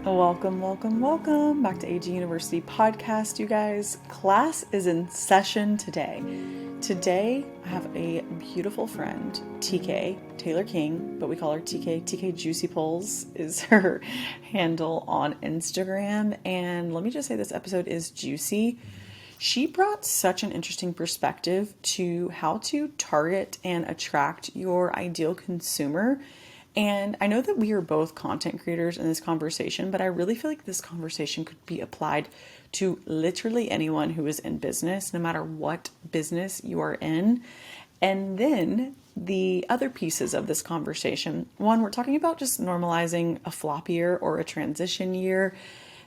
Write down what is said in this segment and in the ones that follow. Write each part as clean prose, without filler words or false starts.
Welcome back to AG University Podcast, you guys. Class is in session today. Today, I have a beautiful friend, TK, Taylor King, but we call her TK. TK Juicy Pulls is her handle on Instagram. And let me just say this episode is juicy. She brought such an interesting perspective to how to target and attract your ideal consumer. And I know that we are both content creators in this conversation, but I really feel like this conversation could be applied to literally anyone who is in business, no matter what business you are in. And then the other pieces of this conversation, one, we're talking about just normalizing a flop year or a transition year.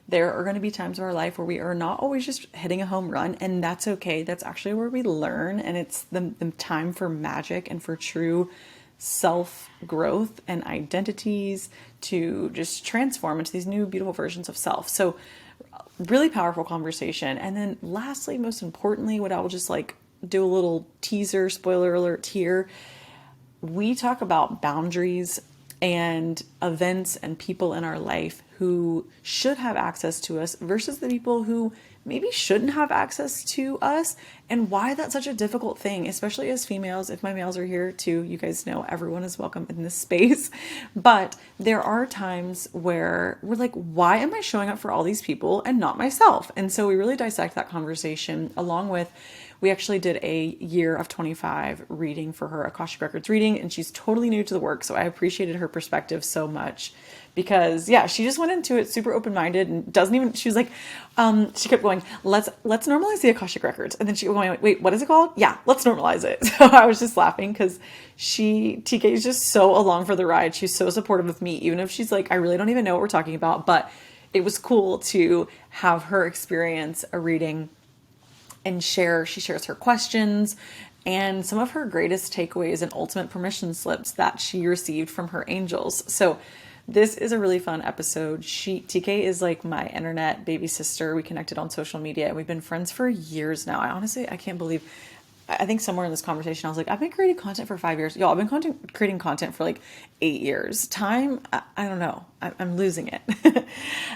There are going to be times of our life where we are not always just hitting a home run, and that's okay. That's actually where we learn, and it's the time for magic and for true self-growth and identities to just transform into these new beautiful versions of self. So really powerful conversation. And then lastly, most importantly, what I will just do a little teaser, spoiler alert here. We talk about boundaries and events and people in our life who should have access to us versus the people who maybe shouldn't have access to us, and why that's such a difficult thing, especially as females. If my males are here too, you guys know everyone is welcome in this space. But there are times where we're like, why am I showing up for all these people and not myself? And so we really dissect that conversation, along with, we actually did a year of 25 reading for her Akashic Records reading, and she's totally new to the work. So I appreciated her perspective so much because she just went into it super open-minded and she was like, she kept going, let's normalize the Akashic Records. And then she was going, wait, what is it called? Yeah, let's normalize it. So I was just laughing because TK is just so along for the ride. She's so supportive of me, even if she's like, I really don't even know what we're talking about, but it was cool to have her experience a reading and she shares her questions and some of her greatest takeaways and ultimate permission slips that she received from her angels. So this is a really fun episode. TK is like my internet baby sister. We connected on social media and we've been friends for years now. I can't believe, I think somewhere in this conversation, I was like, I've been creating content for 5 years. Y'all, I've been creating content for like 8 years. Time, I don't know. I'm losing it.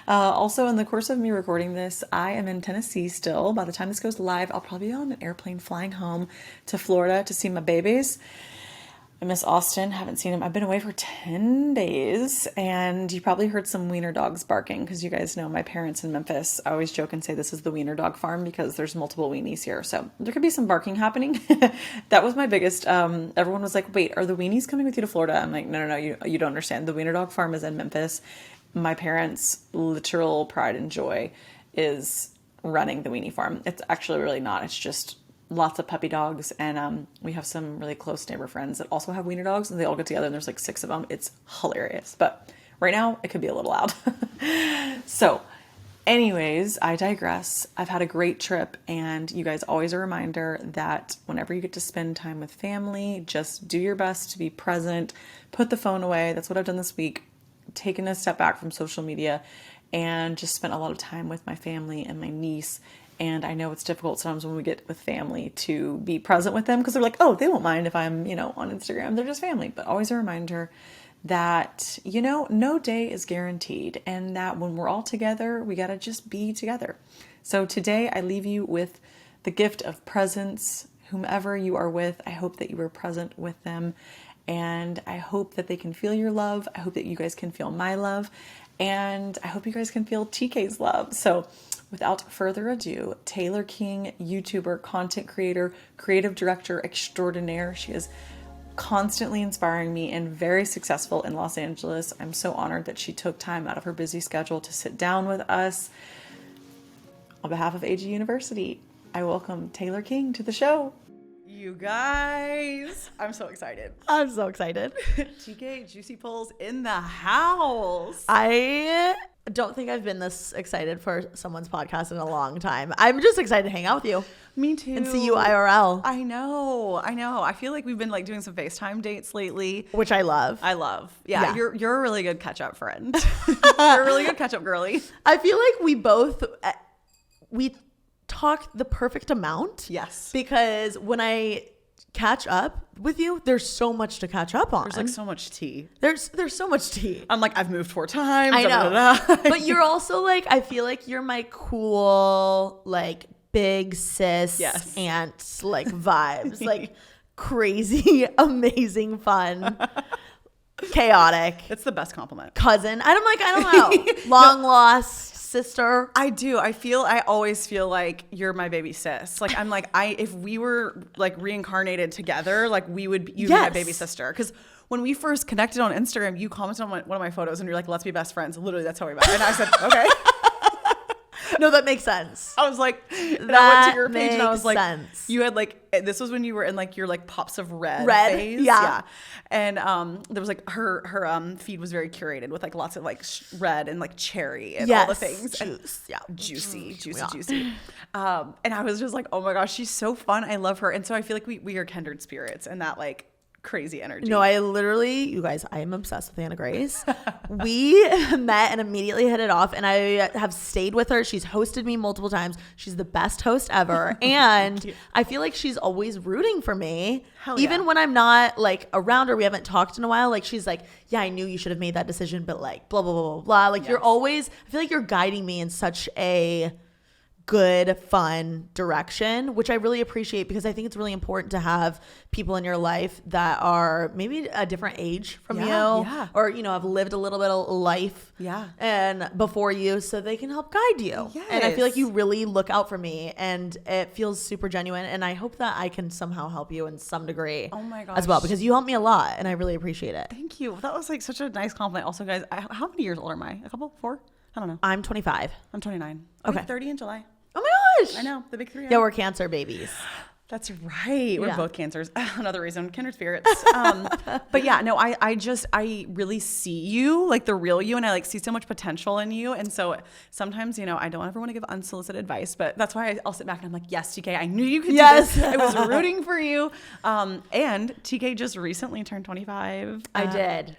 Also, in the course of me recording this, I am in Tennessee still. By the time this goes live, I'll probably be on an airplane flying home to Florida to see my babies. I miss Austin. Haven't seen him. I've been away for 10 days, and you probably heard some wiener dogs barking because you guys know my parents in Memphis. I always joke and say this is the wiener dog farm because there's multiple weenies here. So there could be some barking happening. That was my biggest, everyone was like, wait, are the weenies coming with you to Florida? I'm like, no, you don't understand. The wiener dog farm is in Memphis. My parents' literal pride and joy is running the weenie farm. It's actually really not. It's just lots of puppy dogs, and we have some really close neighbor friends that also have wiener dogs, and they all get together and there's like 6 of them. It's hilarious, but right now it could be a little loud. So anyways, I digress. I've had a great trip, and you guys, always a reminder that whenever you get to spend time with family, just do your best to be present, put the phone away. That's what I've done this week, taken a step back from social media and just spent a lot of time with my family and my niece. And I know it's difficult sometimes when we get with family to be present with them because they're like, oh, they won't mind if I'm, on Instagram. They're just family. But always a reminder that, no day is guaranteed, and that when we're all together, we got to just be together. So today I leave you with the gift of presence. Whomever you are with, I hope that you are present with them. And I hope that they can feel your love. I hope that you guys can feel my love. And I hope you guys can feel TK's love. So without further ado, Taylor King, YouTuber, content creator, creative director extraordinaire. She is constantly inspiring me and very successful in Los Angeles. I'm so honored that she took time out of her busy schedule to sit down with us. On behalf of AG University, I welcome Taylor King to the show. You guys, I'm so excited. I'm so excited. TK Juicy Pulls in the house. I don't think I've been this excited for someone's podcast in a long time. I'm just excited to hang out with you. Me too. And see you IRL. I know. I feel like we've been doing some FaceTime dates lately. Which I love. Yeah. You're a really good catch-up friend. You're a really good catch-up girly. I feel like we talk the perfect amount. Yes. Because when I catch up with you. There's so much to catch up on. There's like so much tea. There's so much tea. I'm like, I've moved 4 times. I know. Da, da, da. But you're also like, I feel like you're my cool, like big sis aunt, like vibes, like crazy, amazing, fun, chaotic. It's the best compliment. Cousin. I don't know. Long lost sister. I always feel like you're my baby sis. Like I'm like, if we were like reincarnated together, like you'd be my baby sister. Because when we first connected on Instagram, you commented on one of my photos and you're like, let's be best friends. Literally, that's how we met. And I said, okay. No, that makes sense. I was like, and I went to your page and I was like, sense. You had like, this was when you were in like your like pops of red phase. Yeah. And there was like her feed was very curated with like lots of like red and like cherry and all the things. Juice. And juicy. And I was just like, oh my gosh, she's so fun. I love her. And so I feel like we are kindred spirits and that like crazy energy. No, you guys, I am obsessed with Anna Grace. We met and immediately hit it off, and I have stayed with her. She's hosted me multiple times. She's the best host ever. And I feel like she's always rooting for me. Even when I'm not like around her, we haven't talked in a while. Like she's like, yeah, I knew you should have made that decision, but like blah, blah, blah, blah, blah. Like you're always, I feel like you're guiding me in such a good, fun direction, which I really appreciate because I think it's really important to have people in your life that are maybe a different age from you or, have lived a little bit of life and before you so they can help guide you. Yes. And I feel like you really look out for me and it feels super genuine. And I hope that I can somehow help you in some degree as well because you help me a lot and I really appreciate it. Thank you. That was like such a nice compliment. Also, guys, how many years older am I? A couple? 4? I don't know. I'm 25. I'm 29. Okay. 30 in July. Oh my gosh. I know. The big 3. Yeah, we're Cancer babies. That's right. We're both Cancers. Another reason, kindred spirits. But yeah, no, I really see you, like the real you, and I like see so much potential in you. And so sometimes, I don't ever want to give unsolicited advice, but that's why I'll sit back and I'm like, yes, TK, I knew you could do this. I was rooting for you. And TK just recently turned 25. I did.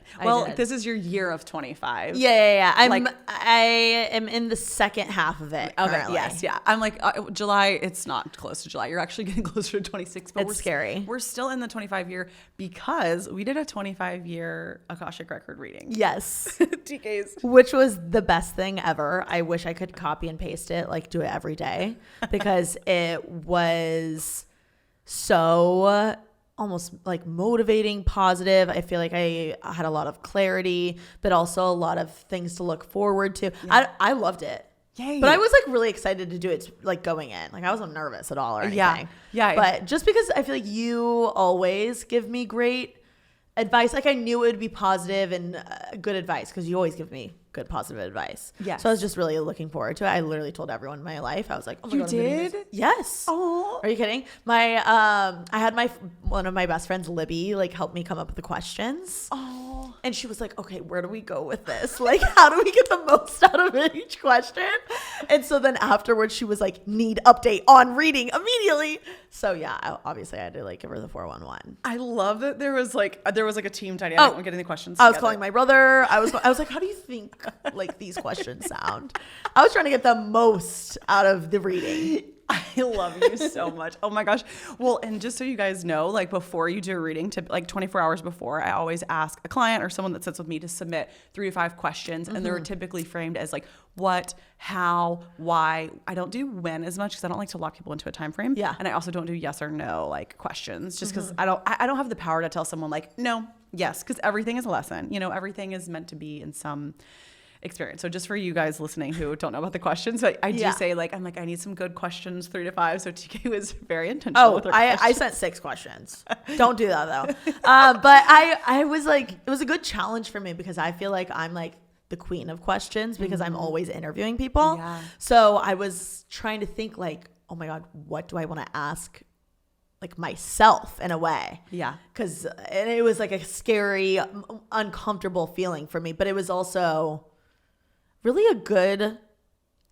This is your year of 25. Yeah. I am in the second half of it. Currently. Yes. Yeah. I'm like, July, it's not close to July. You're actually getting closer to 26, but it's scary. We're still in the 25 year because we did a 25-year Akashic record reading. Yes. TK's. Which was the best thing ever. I wish I could copy and paste it, like do it every day because it was so almost like motivating, positive. I feel like I had a lot of clarity, but also a lot of things to look forward to. Yeah. I loved it. Yay. But I was like really excited to do it like going in. Like I wasn't nervous at all or anything. Yeah. But just because I feel like you always give me great advice. Like I knew it would be positive and good advice because you always give me good positive advice. Yeah. So I was just really looking forward to it. I literally told everyone in my life. I was like, oh my God. You did? Yes. Oh. Are you kidding? I had one of my best friends, Libby, like help me come up with the questions. Oh. And she was like, okay, where do we go with this? Like, how do we get the most out of each question? And so then afterwards she was like, need update on reading immediately. So yeah, obviously I had to like give her the 411. I love that there was like a team dynamic when getting the questions together. I was together. calling my brother. I was like, how do you think like these questions sound? I was trying to get the most out of the reading. I love you so much. Oh my gosh. Well, and just so you guys know, like before you do a reading, like 24 hours before, I always ask a client or someone that sits with me to submit 3 to 5 questions. And they're typically framed as like what, how, why. I don't do when as much because I don't like to lock people into a time frame. Yeah. And I also don't do yes or no like questions just because I don't have the power to tell someone like no, yes, because everything is a lesson. Everything is meant to be in some experience. So just for you guys listening who don't know about the questions, but I do say like, I'm like, I need some good questions 3 to 5. So TK was very intentional. With her I sent 6 questions. Don't do that though. But I was like, it was a good challenge for me because I feel like I'm like the queen of questions because I'm always interviewing people. Yeah. So I was trying to think like, oh my God, what do I want to ask like myself in a way? Yeah. Cause it was like a scary, uncomfortable feeling for me, but it was also really a good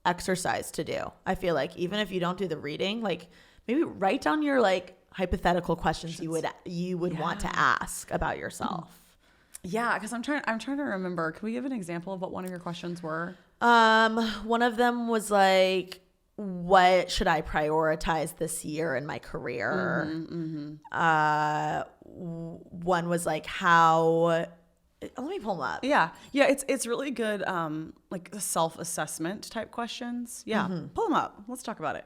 exercise to do. I feel like even if you don't do the reading, like maybe write down your like hypothetical questions you would want to ask about yourself. Yeah, because I'm trying to remember. Can we give an example of what one of your questions were? One of them was like, what should I prioritize this year in my career? One was like how. Let me pull them up. Yeah. It's really good. Like the self-assessment type questions. Yeah. Pull them up. Let's talk about it.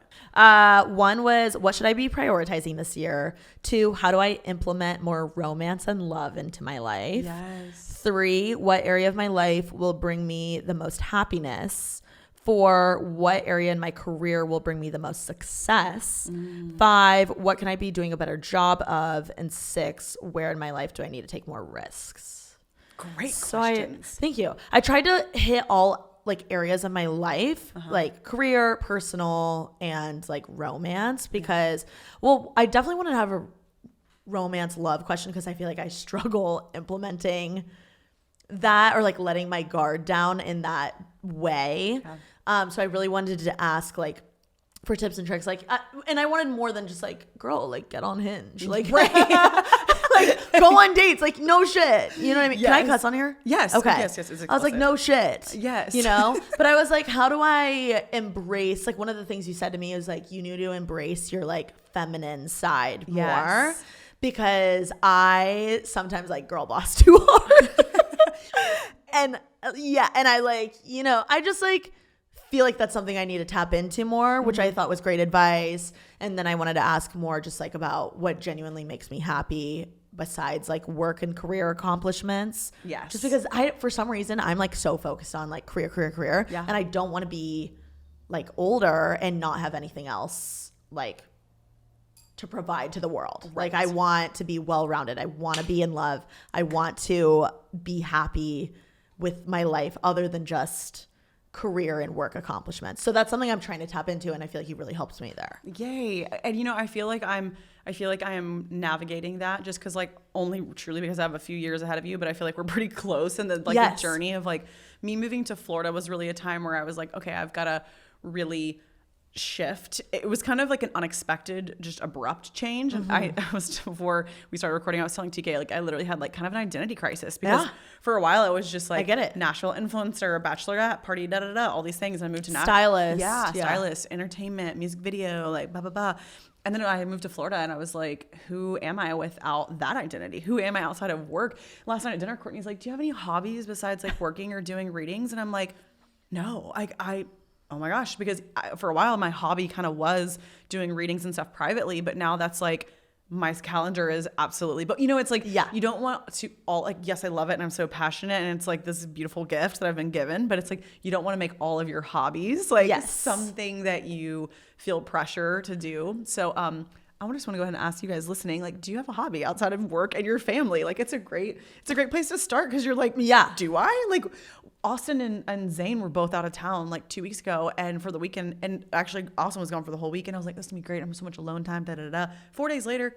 One was, what should I be prioritizing this year? 2, how do I implement more romance and love into my life? Yes. 3, what area of my life will bring me the most happiness? 4, what area in my career will bring me the most success? 5, what can I be doing a better job of? And 6, where in my life do I need to take more risks? Great questions. Thank you. I tried to hit all like areas of my life, like career, personal, and like romance because, well, I definitely want to have a romance love question because I feel like I struggle implementing that or like letting my guard down in that way. So I really wanted to ask like for tips and tricks, like, and I wanted more than just like, girl, like get on Hinge, like, like go on dates, like no shit. You know what I mean? Yes. Can I cuss on here? Yes. Okay. Yes. It's I was like, no shit. Yes. You know? But I was like, how do I embrace, like one of the things you said to me is like, you need to embrace your like feminine side more because I sometimes like girl boss too hard. And and I like, you know, I just like feel like that's something I need to tap into more, which I thought was great advice. And then I wanted to ask more just like about what genuinely makes me happy besides like work and career accomplishments. Yes. Just because for some reason, I'm like so focused on like career. Yeah. And I don't want to be like older and not have anything else like to provide to the world. Right. Like I want to be well-rounded. I want to be in love. I want to be happy with my life other than just career and work accomplishments. So that's something I'm trying to tap into, and I feel like he really helps me there. Yay. And you know, I feel like I am navigating that just because like only truly because I have a few years ahead of you, but I feel like we're pretty close. And the like the journey of like me moving to Florida was really a time where I was like, okay, I've got to really shift. It was kind of like an unexpected, just abrupt change. And I was, before we started recording, I was telling TK, like I literally had like kind of an identity crisis because for a while I was just like, I get it. Nashville influencer, bachelorette, party, all these things. And I moved to Nashville. Stylist. Stylist, entertainment, music video, like blah, blah, blah. And then I moved to Florida and I was like, who am I without that identity? Who am I outside of work? Last night at dinner, Courtney's like, do you have any hobbies besides like working or doing readings? And I'm like, no, oh my gosh, because for a while my hobby kind of was doing readings and stuff privately, but now that's like my calendar is absolutely, but you know, it's like, you don't want to all like, yes, I love it and I'm so passionate and it's like this beautiful gift that I've been given, but it's like, you don't want to make all of your hobbies like something that you feel pressure to do. So, I just want to go ahead and ask you guys listening, like, do you have a hobby outside of work and your family? Like, it's a great place to start because you're like, do I? Like, Austin and Zane were both out of town like 2 weeks ago and for the weekend, and actually Austin was gone for the whole weekend. I was like, this is gonna be great. I'm so much alone time, 4 days later,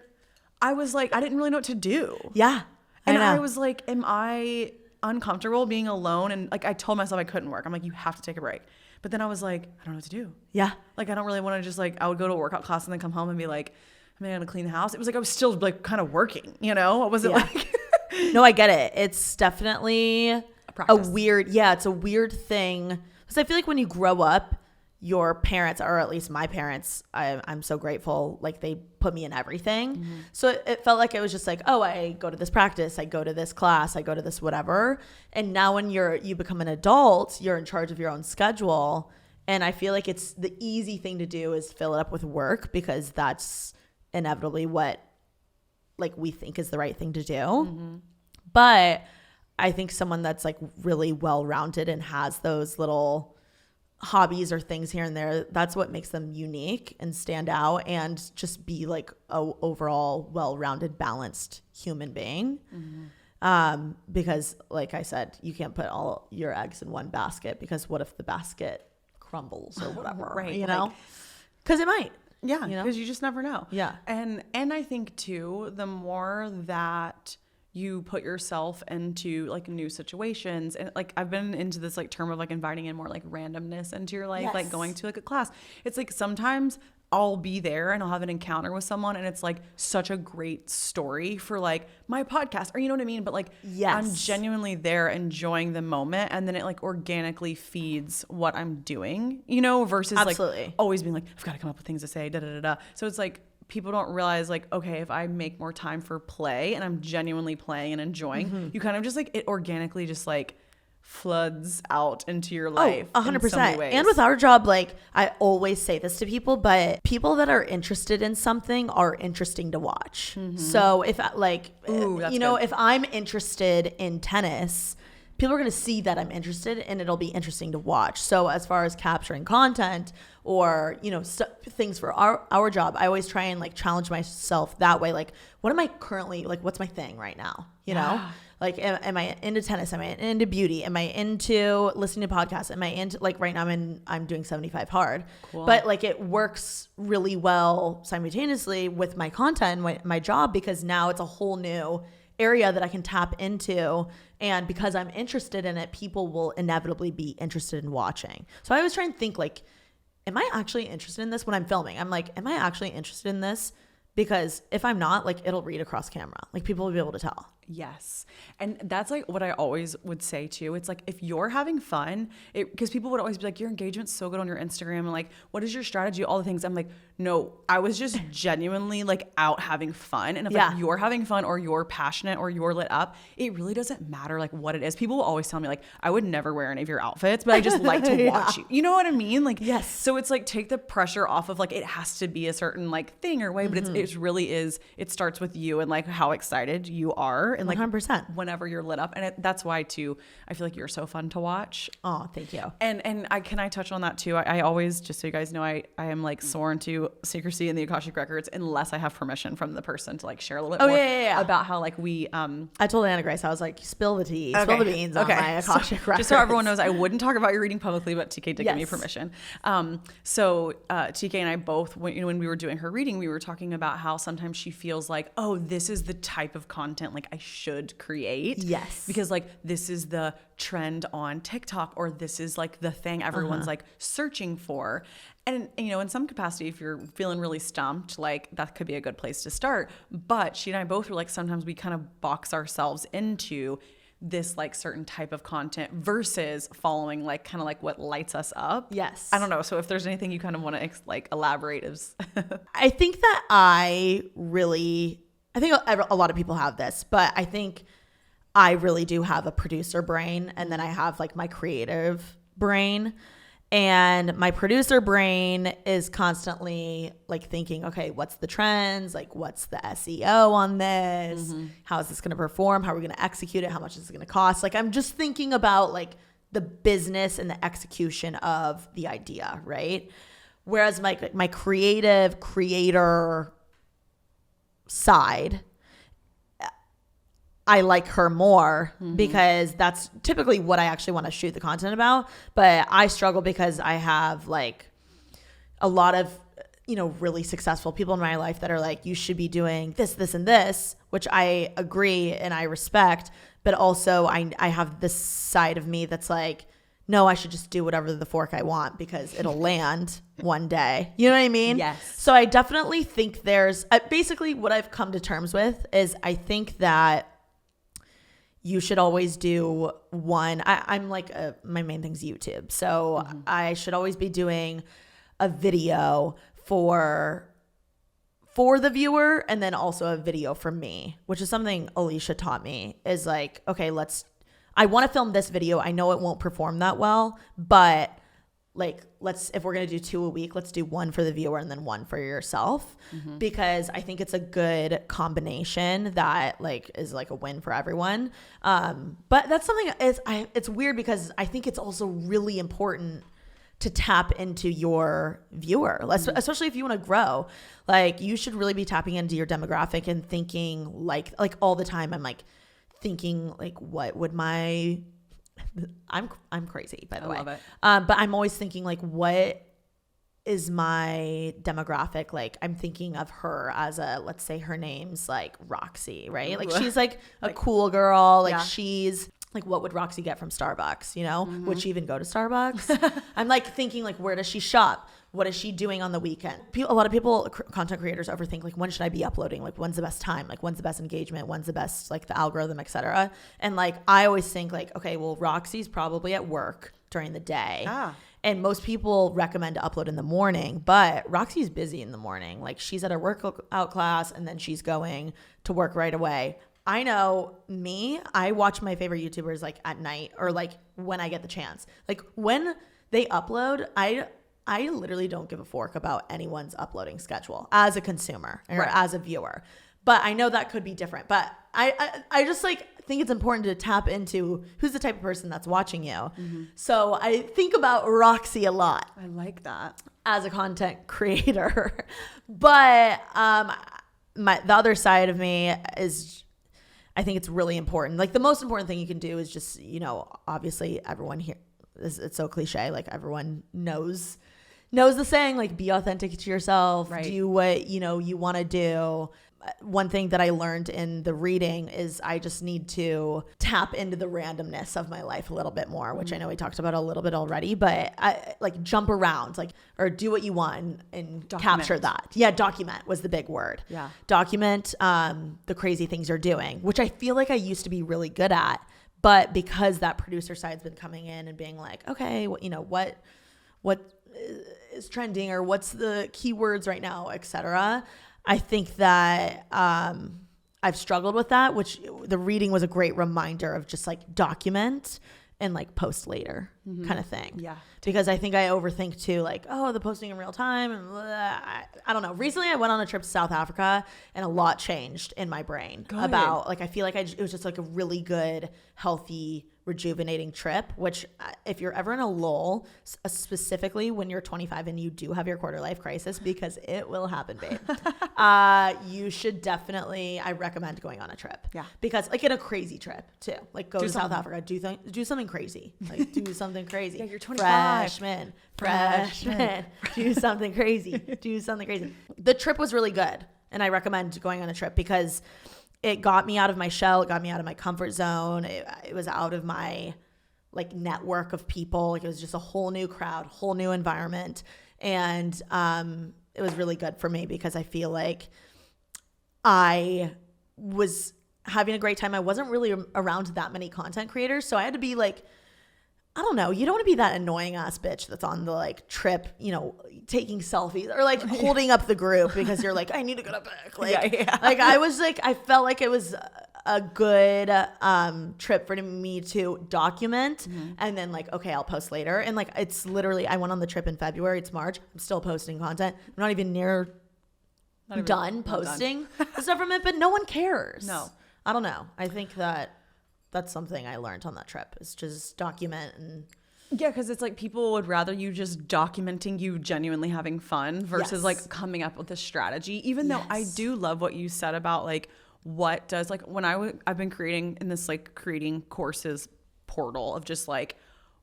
I was like, I didn't really know what to do. Yeah. And I was like, am I uncomfortable being alone? And like, I told myself I couldn't work. I'm like, you have to take a break. But then I was like, I don't know what to do. Yeah. Like, I don't really want to just like, I would go to a workout class and then come home and be like, am I going to clean the house? It was like, I was still like kind of working, you know? I wasn't like. No, I get it. It's definitely a weird, it's a weird thing. Because I feel like when you grow up, your parents, or at least my parents, I'm so grateful, like they put me in everything. Mm-hmm. So it felt like it was just like, oh, I go to this practice, I go to this class, I go to this whatever. And now when you become an adult, you're in charge of your own schedule. And I feel like it's the easy thing to do is fill it up with work because that's inevitably what like we think is the right thing to do. Mm-hmm. But I think someone that's like really well-rounded and has those little hobbies or things here and there, that's what makes them unique and stand out and just be like a overall well-rounded, balanced human being. Mm-hmm. Because like I said, you can't put all your eggs in one basket because what if the basket crumbles or whatever, right? You know, because it might. Yeah, because you just never know. Yeah. And I think too, the more that you put yourself into like new situations, and like I've been into this like term of like inviting in more like randomness into your life, like going to like a class. It's like sometimes I'll be there and I'll have an encounter with someone and it's like such a great story for like my podcast, or you know what I mean? But like, I'm genuinely there enjoying the moment, and then it like organically feeds what I'm doing, you know, versus like always being like, I've got to come up with things to say, da da da da. So it's like, people don't realize like, okay, if I make more time for play and I'm genuinely playing and enjoying, you kind of just like, it organically just like floods out into your life. 100%. And with our job, like I always say this to people, but people that are interested in something are interesting to watch. So if like, you know, if I'm interested in tennis, people are going to see that I'm interested and it'll be interesting to watch. So as far as capturing content or, you know, things for our job, I always try and like challenge myself that way. Like, what am I currently, like, what's my thing right now? You know, like, am I into tennis? Am I into beauty? Am I into listening to podcasts? Am I into, like, right now I'm doing 75 hard, but like it works really well simultaneously with my content, my job, because now it's a whole new area that I can tap into. And because I'm interested in it, people will inevitably be interested in watching. So I always try and think like, am I actually interested in this when I'm filming? I'm like, am I actually interested in this? Because if I'm not, like, it'll read across camera. Like, people will be able to tell. Yes. And that's like what I always would say too. It's like, if you're having fun, because people would always be like, your engagement's so good on your Instagram, and like, what is your strategy? All the things. I'm like, no, I was just genuinely like out having fun. And if like you're having fun or you're passionate or you're lit up, it really doesn't matter like what it is. People will always tell me like, I would never wear any of your outfits, but I just like to watch you. You know what I mean? Like, yes. So it's like, take the pressure off of like, it has to be a certain like thing or way, but it really is, it starts with you and like how excited you are. And like 100%. Whenever you're lit up. And that's why too, I feel like you're so fun to watch. Oh, thank you. And can I touch on that too? I always, just so you guys know, I am like sworn to secrecy in the Akashic Records unless I have permission from the person to like share a little bit more about how like we, I told Anna Grace, I was like, spill the tea, spill the beans on my Akashic Records. Just so everyone knows, I wouldn't talk about your reading publicly, but TK did give me permission. So TK and I both, when we were doing her reading, we were talking about how sometimes she feels like, oh, this is the type of content like I should create. Yes. Because like this is the trend on TikTok, or this is like the thing everyone's like searching for. And, you know, in some capacity, if you're feeling really stumped, like that could be a good place to start. But she and I both were like, sometimes we kind of box ourselves into this like certain type of content versus following like kind of like what lights us up. Yes. I don't know. So if there's anything you kind of want to like elaborate is. I think that I think a lot of people have this, but I think I really do have a producer brain, and then I have like my creative brain. And my producer brain is constantly like thinking, okay, what's the trends? Like, what's the SEO on this? How is this going to perform? How are we going to execute it? How much is it going to cost? Like, I'm just thinking about like the business and the execution of the idea, right? Whereas my creative creator side, I like her more because that's typically what I actually want to shoot the content about. But I struggle because I have like a lot of, you know, really successful people in my life that are like, you should be doing this, this, and this, which I agree and I respect. But also I have this side of me that's like, no, I should just do whatever the fork I want because it'll land one day. You know what I mean? Yes. So I definitely think there's basically what I've come to terms with is I think that you should always do one. I'm like, my main thing's YouTube. So I should always be doing a video for the viewer, and then also a video for me, which is something Alicia taught me, is like, okay, I want to film this video. I know it won't perform that well, but like, if we're going to do 2 a week, let's do one for the viewer and then one for yourself, because I think it's a good combination that like is like a win for everyone. But that's something it's weird because I think it's also really important to tap into your viewer, especially if you want to grow. Like, you should really be tapping into your demographic and thinking like all the time. I'm like thinking like, what would I'm crazy, by the way. I love it. But I'm always thinking like, what is my demographic? Like, I'm thinking of her as let's say her name's like Roxy, right? Like, she's like a cool girl. Like, she's like, what would Roxy get from Starbucks? You know, would she even go to Starbucks? I'm like thinking, like, where does she shop? What is she doing on the weekend? A lot of people, content creators, overthink, like, when should I be uploading? Like, when's the best time? Like, when's the best engagement? When's the best, like, the algorithm, etc. And like, I always think like, okay, well, Roxy's probably at work during the day. And most people recommend to upload in the morning, but Roxy's busy in the morning. Like, she's at her workout class and then she's going to work right away. I know me, I watch my favorite YouTubers like at night or like when I get the chance. Like, when they upload, I literally don't give a fork about anyone's uploading schedule as a consumer or as a viewer. But I know that could be different. But I just like think it's important to tap into who's the type of person that's watching you. So I think about Roxy a lot. I like that. As a content creator. But the other side of me is, I think it's really important. Like, the most important thing you can do is just, you know, obviously everyone here, it's so cliche, like everyone knows the saying, like, be authentic to yourself, do what, you know, you want to do. One thing that I learned in the reading is I just need to tap into the randomness of my life a little bit more, which I know we talked about a little bit already, but I like jump around, like, or do what you want and capture that. Yeah. Document was the big word. Yeah. Document the crazy things you're doing, which I feel like I used to be really good at, but because that producer side's been coming in and being like, okay, you know, what is trending or what's the keywords right now, etc. I think that I've struggled with that, which the reading was a great reminder of just like document and like post later kind of thing. Yeah. Because I think I overthink too, like, oh, the posting in real time. And I don't know. Recently I went on a trip to South Africa and a lot changed in my brain about like, I feel like it was just like a really good, healthy, rejuvenating trip, which if you're ever in a lull, specifically when you're 25 and you do have your quarter life crisis, because it will happen, babe, you should definitely, I recommend going on a trip. Yeah. Because like, in a crazy trip too, like go to South Africa, do something crazy, like do something crazy. Yeah, you're 25. Freshman. Do something crazy. Do something crazy. The trip was really good. And I recommend going on a trip because it got me out of my shell. It got me out of my comfort zone. It was out of my like network of people. Like, it was just a whole new crowd, whole new environment. And it was really good for me because I feel like I was having a great time. I wasn't really around that many content creators. So I had to be like, I don't know. You don't want to be that annoying ass bitch that's on the like trip, you know, taking selfies or like holding up the group because you're like, I need to go to back. Like, like I was like, I felt like it was a good trip for me to document and then like, okay, I'll post later. And like, it's literally, I went on the trip in February. It's March. I'm still posting content. I'm not even done posting the stuff from it, but no one cares. No, I don't know. I think that's something I learned on that trip, is just document. And yeah, because it's like people would rather you just documenting you genuinely having fun versus like coming up with a strategy, even though I do love what you said about like what does, like when I've been creating in this like creating courses portal of just like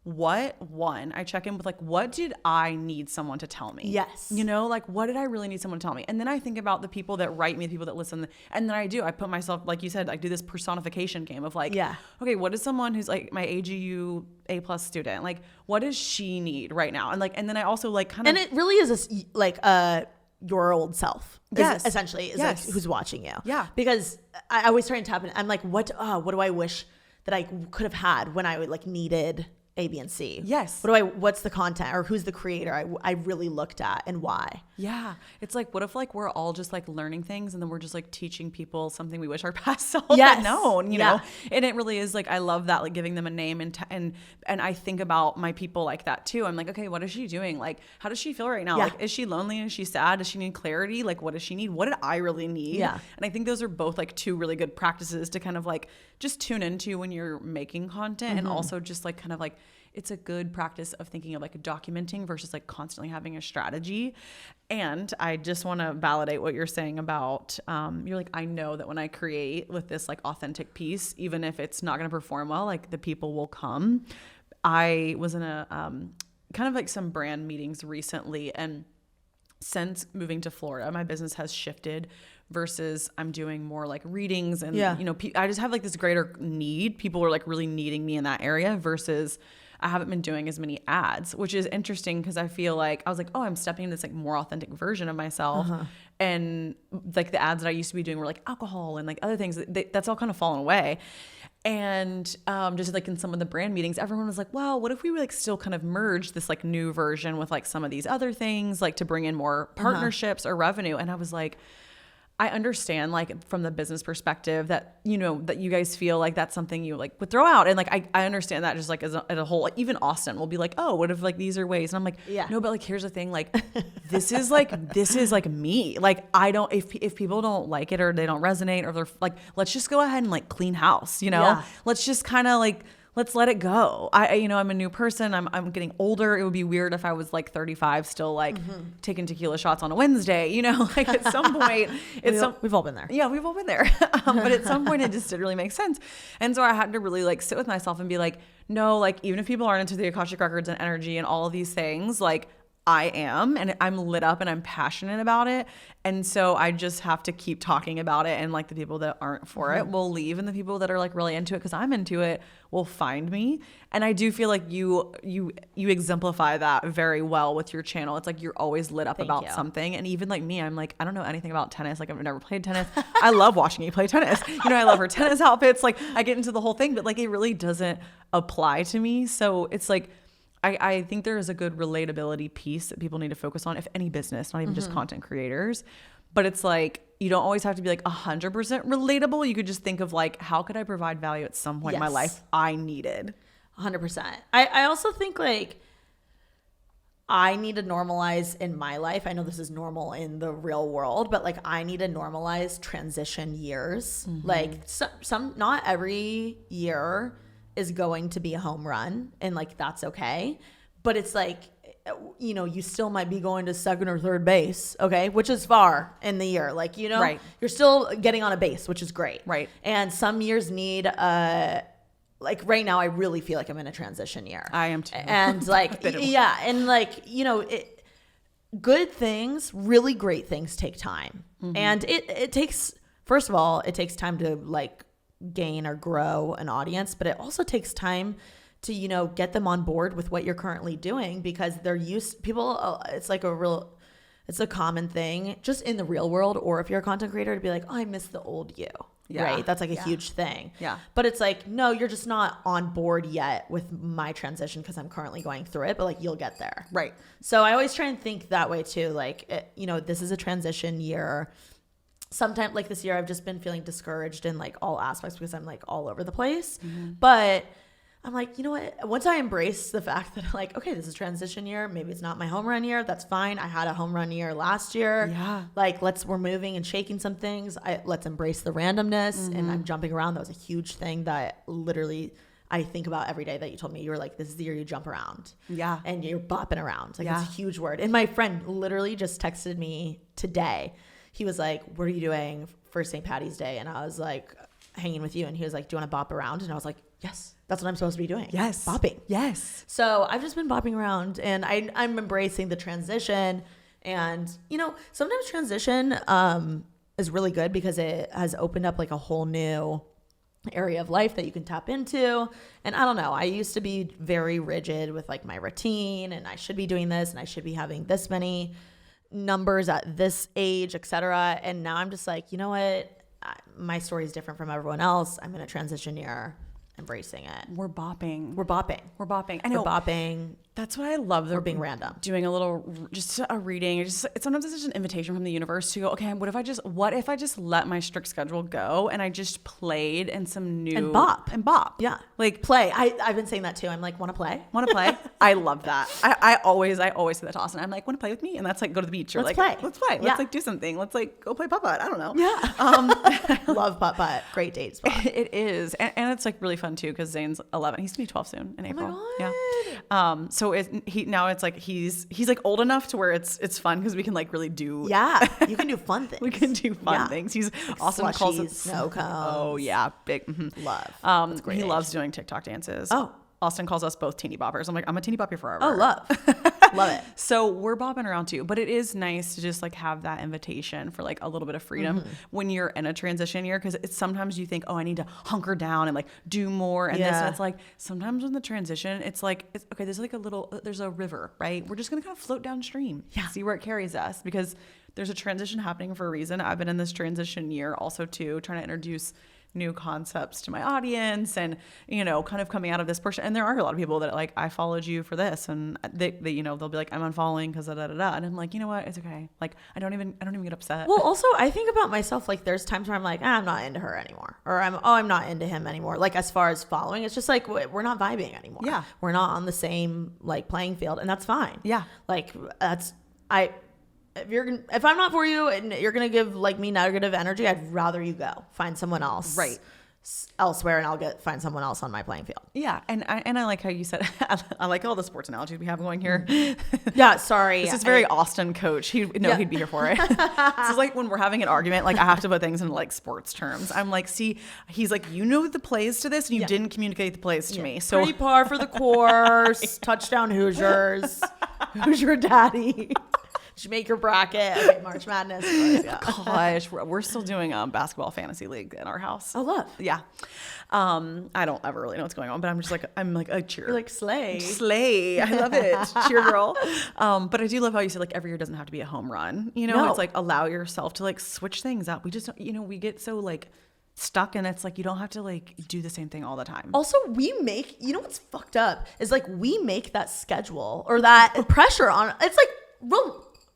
I check in with like, what did I need someone to tell me? Yes. You know, like what did I really need someone to tell me? And then I think about the people that write me, the people that listen. And then I put myself, like you said, I do this personification game of like, okay, what is someone who's like my AGU A+ student? Like, what does she need right now? And like, and then I also like kind of. And it really is like your old self. Yes. Essentially is like who's watching you. Yeah. Because I always try and tap in. I'm like, what do I wish that I could have had when I like needed A, B, and C. Yes. What's the content or who's the creator I really looked at and why? Yeah. It's like, what if like we're all just like learning things and then we're just like teaching people something we wish our past selves had known, you know? And it really is like, I love that, like giving them a name and I think about my people like that too. I'm like, okay, what is she doing? Like, how does she feel right now? Like, is she lonely? Is she sad? Does she need clarity? Like, what does she need? What did I really need? Yeah. And I think those are both like two really good practices to kind of like just tune into when you're making content and also just like kind of like, it's a good practice of thinking of like documenting versus like constantly having a strategy. And I just want to validate what you're saying about, you're like, I know that when I create with this like authentic piece, even if it's not going to perform well, like the people will come. I was in a kind of like some brand meetings recently, and since moving to Florida, my business has shifted versus I'm doing more like readings and, Yeah. you know, I just have like this greater need. People are like really needing me in that area versus I haven't been doing as many ads, which is interesting because I feel like I was like, oh, I'm stepping into this like more authentic version of myself. And like the ads that I used to be doing were like alcohol and like other things that's all kind of fallen away. And just like in some of the brand meetings, everyone was like, wow, what if we would like still kind of merge this like new version with like some of these other things, like to bring in more partnerships or revenue? And I was like, I understand like from the business perspective that, you know, that you guys feel like that's something you like would throw out. And like, I understand that just like as a whole, like even Austin will be like, oh, what if like these are ways? And I'm like, no, but like, here's the thing. Like, this is like me. Like, I don't, if people don't like it or they don't resonate or they're like, let's just go ahead and like clean house, you know, let's just kind of like, let's let it go. You know, I'm a new person. I'm getting older. It would be weird if I was like 35 still like taking tequila shots on a Wednesday, you know, like at some point we've all been there. Yeah, we've all been there. But at some point it just didn't really make sense. And so I had to really like sit with myself and be like, no, like even if people aren't into the Akashic Records and energy and all of these things, like I am, and I'm lit up and I'm passionate about it. And so I just have to keep talking about it. And like the people that aren't for it will leave, and the people that are like really into it because I'm into it will find me. And I do feel like you exemplify that very well with your channel. It's like you're always lit up about something. And even like me, I'm like, I don't know anything about tennis. Like I've never played tennis. I love watching you play tennis. You know, I love her tennis outfits. Like I get into the whole thing, but like it really doesn't apply to me. So it's like, I think there is a good relatability piece that people need to focus on, if any business, not even just content creators. But it's like, you don't always have to be like 100% relatable. You could just think of like, how could I provide value at some point in my life I needed? 100%. I also think like I need to normalize in my life. I know this is normal in the real world, but like I need to normalize transition years. Like some not every year is going to be a home run, and like that's okay, but it's like, you know, you still might be going to second or third base, okay, which is far in the year, like, you know, you're still getting on a base, which is great, and some years need like right now I really feel like I'm in a transition year. I am too. And like and like, you know, good things, really great things take time, and it takes, first of all, it takes time to like gain or grow an audience, but it also takes time to, you know, get them on board with what you're currently doing, because they're it's like it's a common thing just in the real world, or if you're a content creator, to be like, oh, I miss the old you, right? That's like a huge thing. But it's like, no, you're just not on board yet with my transition because I'm currently going through it, but like you'll get there, right? So I always try and think that way too, like, you know, this is a transition year. Sometimes like this year I've just been feeling discouraged in like all aspects because I'm like all over the place. But I'm like, you know what? Once I embrace the fact that like, okay, this is transition year. Maybe it's not my home run year. That's fine. I had a home run year last year. Like we're moving and shaking some things. Let's embrace the randomness. And I'm jumping around. That was a huge thing that literally I think about every day that you told me. You were like, this is the year you jump around. And you're bopping around. Like it's a huge word. And my friend literally just texted me today. He was like, what are you doing for St. Patty's Day? And I was like, hanging with you. And he was like, do you want to bop around? And I was like, yes, that's what I'm supposed to be doing. Yes. Bopping. Yes. So I've just been bopping around, and I'm embracing the transition. And, you know, sometimes transition is really good because it has opened up like a whole new area of life that you can tap into. And I don't know, I used to be very rigid with like my routine, and I should be doing this and I should be having this many numbers at this age, etc. And now I'm just like, you know what? My story is different from everyone else. I'm in a transition year, embracing it. We're bopping. I know. We're bopping. That's what I love. We're being random. Doing a little, just a reading. Sometimes it's just an invitation from the universe to go, okay, what if I just let my strict schedule go and I just played in some new. And bop. Yeah. Like play. I've been saying that too. I'm like, want to play? I love that. I always say that to Austin. I'm like, want to play with me? And that's like, go to the beach. Or let's play. Let's like do something. Let's like go play putt-putt. I don't know. Yeah. Love putt-putt. Great date spot. It is. And it's like really fun too, because Zane's 11. He's gonna be 12 soon in April. Oh my God. Yeah. So it's like he's like old enough to where it's fun because we can like really do. Yeah. You can do fun things. We can do fun things. He's like Austin slushies, calls it snow cones. Oh yeah, big love. That's great. He loves doing TikTok dances. Oh. Austin calls us both teeny boppers. I'm like, I'm a teeny bopper forever. Oh, love. Love it. So we're bopping around too, but it is nice to just like have that invitation for like a little bit of freedom when you're in a transition year. Cause it's sometimes you think, oh, I need to hunker down and like do more. And this, and it's like, sometimes in the transition, it's like, okay, there's like there's a river, right? We're just going to kind of float downstream, see where it carries us, because there's a transition happening for a reason. I've been in this transition year also too, trying to introduce new concepts to my audience and, you know, kind of coming out of this portion. And there are a lot of people that like, I followed you for this, and they you know, they'll be like, I'm unfollowing because da da da da. And I'm like, you know what? It's okay. Like, I don't even get upset. Well, also I think about myself, like there's times where I'm like, I'm not into her anymore, or I'm not into him anymore. Like as far as following, it's just like, we're not vibing anymore. Yeah. We're not on the same like playing field, and that's fine. Yeah. Like if I'm not for you and you're going to give like me negative energy, I'd rather you go find someone else elsewhere, and I'll find someone else on my playing field. Yeah. And I like how you said, I like all the sports analogies we have going here. Yeah. Sorry. This is very Austin coach. He'd be here for it. This is like when we're having an argument, like I have to put things into like sports terms. I'm like, see, he's like, you know the plays to this and you didn't communicate the plays to me. So pretty par for the course, touchdown Hoosiers, Hoosier daddy. Did you make your bracket? Okay, March Madness. Gosh, we're still doing basketball fantasy league in our house. Oh, love. Yeah. I don't ever really know what's going on, but I'm like a cheer. You're like slay. I love it. Cheer girl. But I do love how you said like every year doesn't have to be a home run. You know, It's like allow yourself to like switch things up. We just don't, you know, we get so like stuck, and it's like you don't have to like do the same thing all the time. Also, you know what's fucked up is like we make that schedule or that pressure on. It's like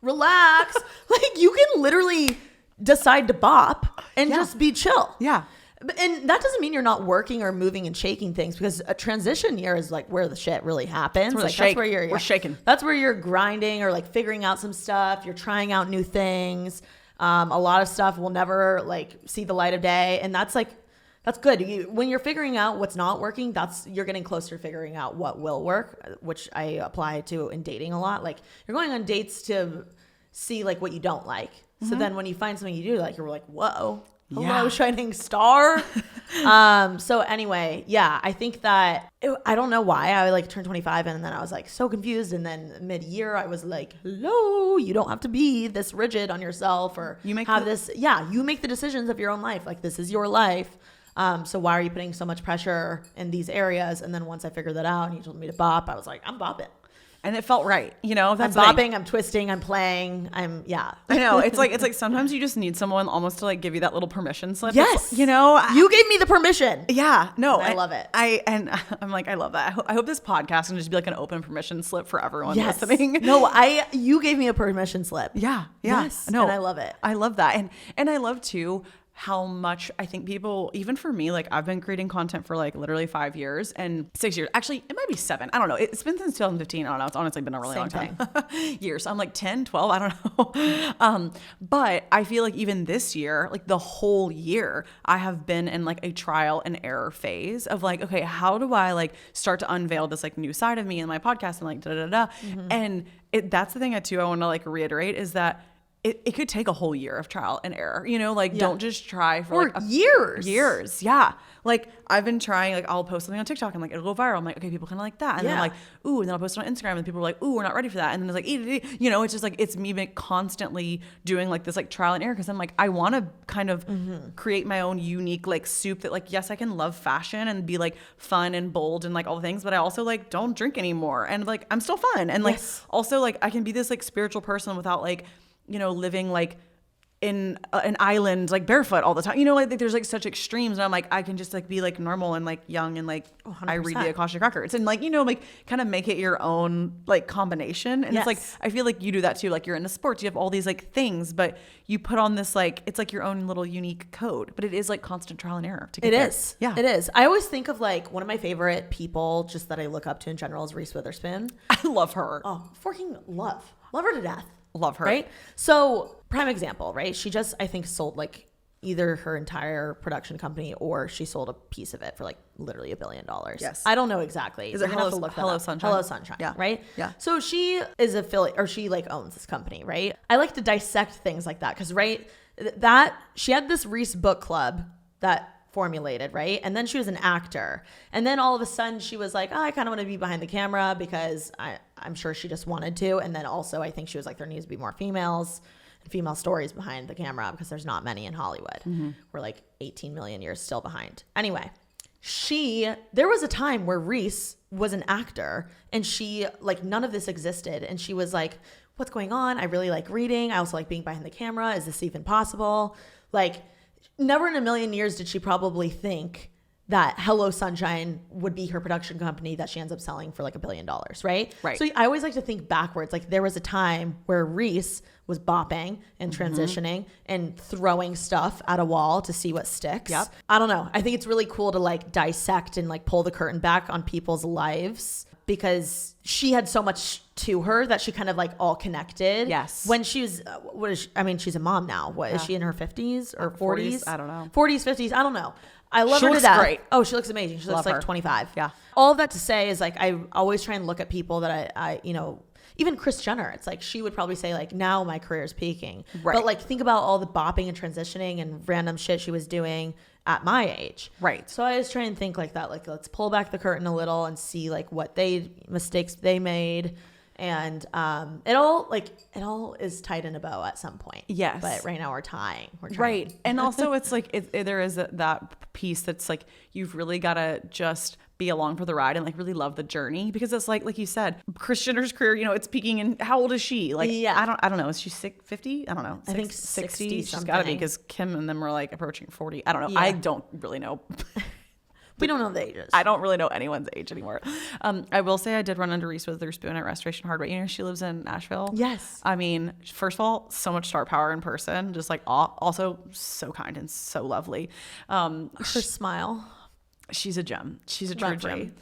relax. Like you can literally decide to bop and just be chill. Yeah. And that doesn't mean you're not working or moving and shaking things, because a transition year is like where the shit really happens. That's where we're shaking. That's where you're grinding or like figuring out some stuff. You're trying out new things. A lot of stuff will never like see the light of day. And that's good. When you're figuring out what's not working, you're getting closer to figuring out what will work, which I apply to in dating a lot. Like you're going on dates to see like what you don't like. So then when you find something you do like, you're like, whoa, hello, shining star. So anyway, yeah, I think that I don't know why I like turned 25 and then I was like so confused. And then mid-year I was like, hello, you don't have to be this rigid on yourself, or you make the decisions of your own life. Like this is your life. So why are you putting so much pressure in these areas? And then once I figured that out and you told me to bop, I was like, I'm bopping. And it felt right. You know, I'm bopping, I'm twisting, I'm playing. I know. It's like sometimes you just need someone almost to like give you that little permission slip. Yes. You know, you gave me the permission. Yeah. No. I love it. I'm like, I love that. I hope this podcast can just be like an open permission slip for everyone listening. No, you gave me a permission slip. Yeah. Yes. No. And I love it. I love that. And I love too how much I think people, even for me, like I've been creating content for like literally 5 years and 6 years. Actually, it might be 7. I don't know. It's been since 2015. I don't know. It's honestly been a really long time. Years. I'm like 10, 12. I don't know. But I feel like even this year, like the whole year, I have been in like a trial and error phase of like, okay, how do I like start to unveil this like new side of me in my podcast and like da da da. And that's the thing too I want to like reiterate is that it could take a whole year of trial and error, you know, like don't just try for like years. Yeah. Like I've been trying, like I'll post something on TikTok and like it'll go viral. I'm like, okay, people kind of like that. And then I'm like, ooh, and then I'll post it on Instagram and people are like, ooh, we're not ready for that. And then it's like, you know, it's just like, it's me constantly doing like this like trial and error. Cause I'm like, I want to kind of create my own unique like soup that like, yes, I can love fashion and be like fun and bold and like all the things, but I also like don't drink anymore. And like, I'm still fun. And like, also like I can be this like spiritual person without like, you know, living like in an island, like barefoot all the time, you know, like there's like such extremes. And I'm like, I can just like be like normal and like young and like 100%. I read the Akashic Records and like, you know, like kind of make it your own like combination. And it's like, I feel like you do that too. Like you're into sports, you have all these like things, but you put on this, like, it's like your own little unique code, but it is like constant trial and error to get there. Yeah, it is. I always think of like one of my favorite people just that I look up to in general is Reese Witherspoon. I love her. Oh, fucking love her to death. Love her. Right? So prime example, right? She just, I think, sold like either her entire production company or she sold a piece of it for like literally $1 billion. Yes. I don't know exactly. Is it Hello Sunshine? Hello Sunshine. Yeah. Right? Yeah. So she is affiliate, or she like owns this company, right? I like to dissect things like that because, right, that she had this Reese book club that formulated, right? And then she was an actor. And then all of a sudden she was like, oh, I kind of want to be behind the camera because I'm sure she just wanted to. And then also I think she was like, there needs to be more females and female stories behind the camera because there's not many in Hollywood. We're like 18 million years still behind. Anyway, there was a time where Reese was an actor and she like none of this existed. And she was like, what's going on? I really like reading. I also like being behind the camera. Is this even possible? Like never in a million years did she probably think that Hello Sunshine would be her production company that she ends up selling for like $1 billion, right? Right. So I always like to think backwards. Like there was a time where Reese was bopping and transitioning and throwing stuff at a wall to see what sticks. Yep. I don't know. I think it's really cool to like dissect and like pull the curtain back on people's lives because she had so much to her that she kind of like all connected. Yes. When she was, she's a mom now. What is she in her 50s or 40s? I don't know. 40s, 50s. I don't know. I love She her to looks death. great. Oh, she looks amazing. She looks Love like her. 25. Yeah. All of that to say is like, I always try and look at people that I even Kris Jenner, it's like, she would probably say like, now my career is peaking. Right. But like, think about all the bopping and transitioning and random shit she was doing at my age. Right. So I always try and think like that, like, let's pull back the curtain a little and see like what mistakes they made. And it all is tied in a bow at some point. Yes. But right now we're trying. Right. And also it's like there is that piece that's like you've really got to just be along for the ride and like really love the journey because it's like you said, Kris Jenner's career, it's peaking. And how old is she? Like, yeah. I don't know. Is she 50? I don't know. I think 60. She's something. got to be because Kim and them were like approaching 40. I don't know. Yeah. I don't really know. We don't know the ages. I don't really know anyone's age anymore. I will say I did run into Reese Witherspoon at Restoration Hardware. She lives in Nashville. Yes. I mean, first of all, so much star power in person. Just like also so kind and so lovely. Her smile. She's a gem. She's a true gem.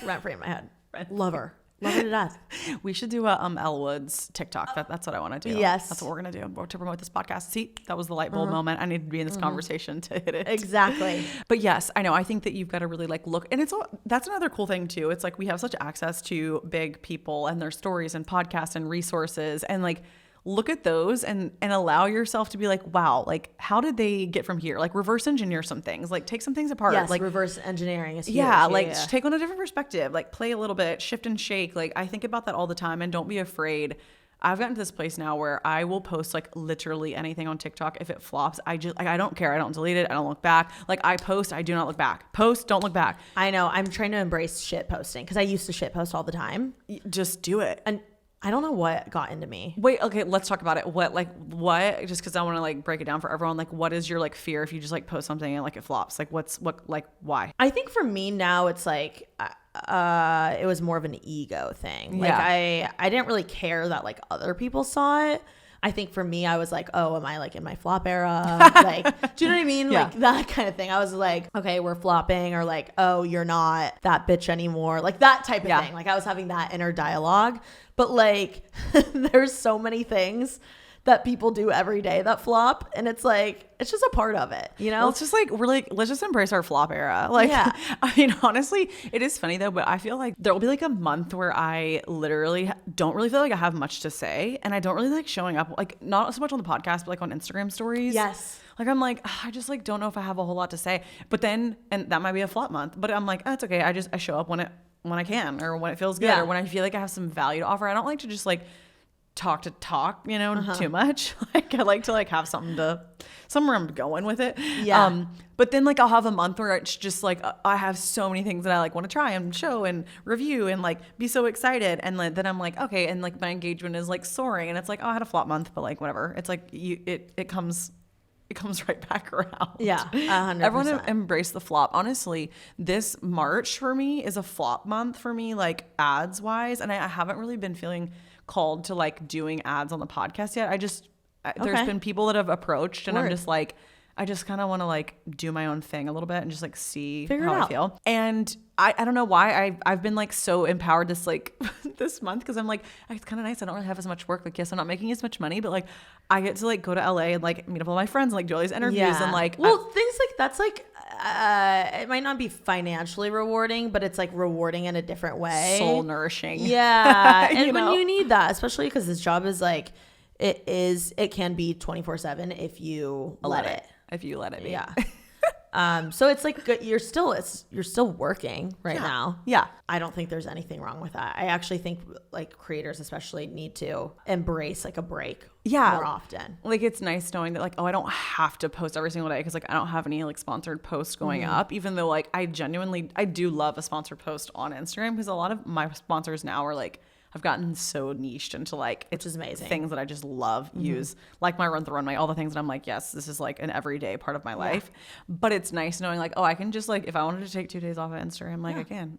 Rent free in my head. Love her. Love her to death. We should do a Elle Woods TikTok. That's what I want to do. Yes. That's what we're going to do to promote this podcast. See, that was the light bulb moment. I need to be in this conversation to hit it. Exactly. But yes, I know. I think that you've got to really like look. And that's another cool thing too. It's like we have such access to big people and their stories and podcasts and resources and like look at those and allow yourself to be like, wow, like how did they get from here? Like reverse engineer some things, like take some things apart. Yes, like reverse engineering is huge. Yeah, like take on a different perspective, like play a little bit, shift and shake. Like I think about that all the time and don't be afraid. I've gotten to this place now where I will post like literally anything on TikTok. If it flops, I don't care. I don't delete it. I don't look back. Like I post, I do not look back. Post, don't look back. I know. I'm trying to embrace shit posting because I used to shit post all the time. Just do it. And I don't know what got into me. Wait, okay, let's talk about it. What, just because I want to like break it down for everyone, like what is your like fear if you just like post something and like it flops? Like why? I think for me now it's like, it was more of an ego thing. Like I didn't really care that like other people saw it. I think for me, I was like, oh, am I like in my flop era? Like, do you know what I mean? Yeah. Like that kind of thing. I was like, okay, we're flopping, or like, oh, you're not that bitch anymore. Like that type of thing. Like I was having that inner dialogue. But like, there's so many things that people do every day that flop, and it's like, it's just a part of it, you know? Well, it's just like let's just embrace our flop era. Like, I mean, honestly, it is funny though, but I feel like there will be like a month where I literally don't really feel like I have much to say, and I don't really like showing up, like not so much on the podcast, but like on Instagram stories. Yes. Like I'm like, I just like don't know if I have a whole lot to say. But then, and that might be a flop month, but I'm like, oh, it's okay. I show up when I can, or when it feels good, or when I feel like I have some value to offer. I don't like to just like talk, too much. Like I like to like have somewhere I'm going with it. Yeah. But then like I'll have a month where it's just like I have so many things that I like want to try and show and review and like be so excited, and then I'm like, okay, and like my engagement is like soaring, and it's like, oh, I had a flop month, but like whatever. It's like it comes right back around. Yeah, 100%. Everyone embrace the flop. Honestly, this March for me is a flop month for me, like ads wise, and I haven't really been feeling called to like doing ads on the podcast yet. There's been people that have approached, and I'm just like, I just kind of want to like do my own thing a little bit and just like see how I feel. And I don't know why I've been like so empowered this like this month, because I'm like, it's kind of nice. I don't really have as much work. Like, yes, I'm not making as much money, but like I get to like go to LA and like meet up with all my friends and like do all these interviews and like things like that's like it might not be financially rewarding, but it's like rewarding in a different way, soul nourishing. Yeah. And when you need that, especially because this job is like it can be 24/7 if you let it. If you let it be. Yeah. So it's like good. You're still working right now. Yeah. I don't think there's anything wrong with that. I actually think like creators especially need to embrace like a break more often. Like it's nice knowing that like, oh, I don't have to post every single day because like I don't have any like sponsored posts going up, even though like I do love a sponsored post on Instagram because a lot of my sponsors now are like, I've gotten so niched into like, which is amazing, things that I just love, use, like my Run the Runway, all the things that I'm like, yes, this is like an everyday part of my life. But it's nice knowing like, oh, I can just like, if I wanted to take 2 days off of Instagram, like I can.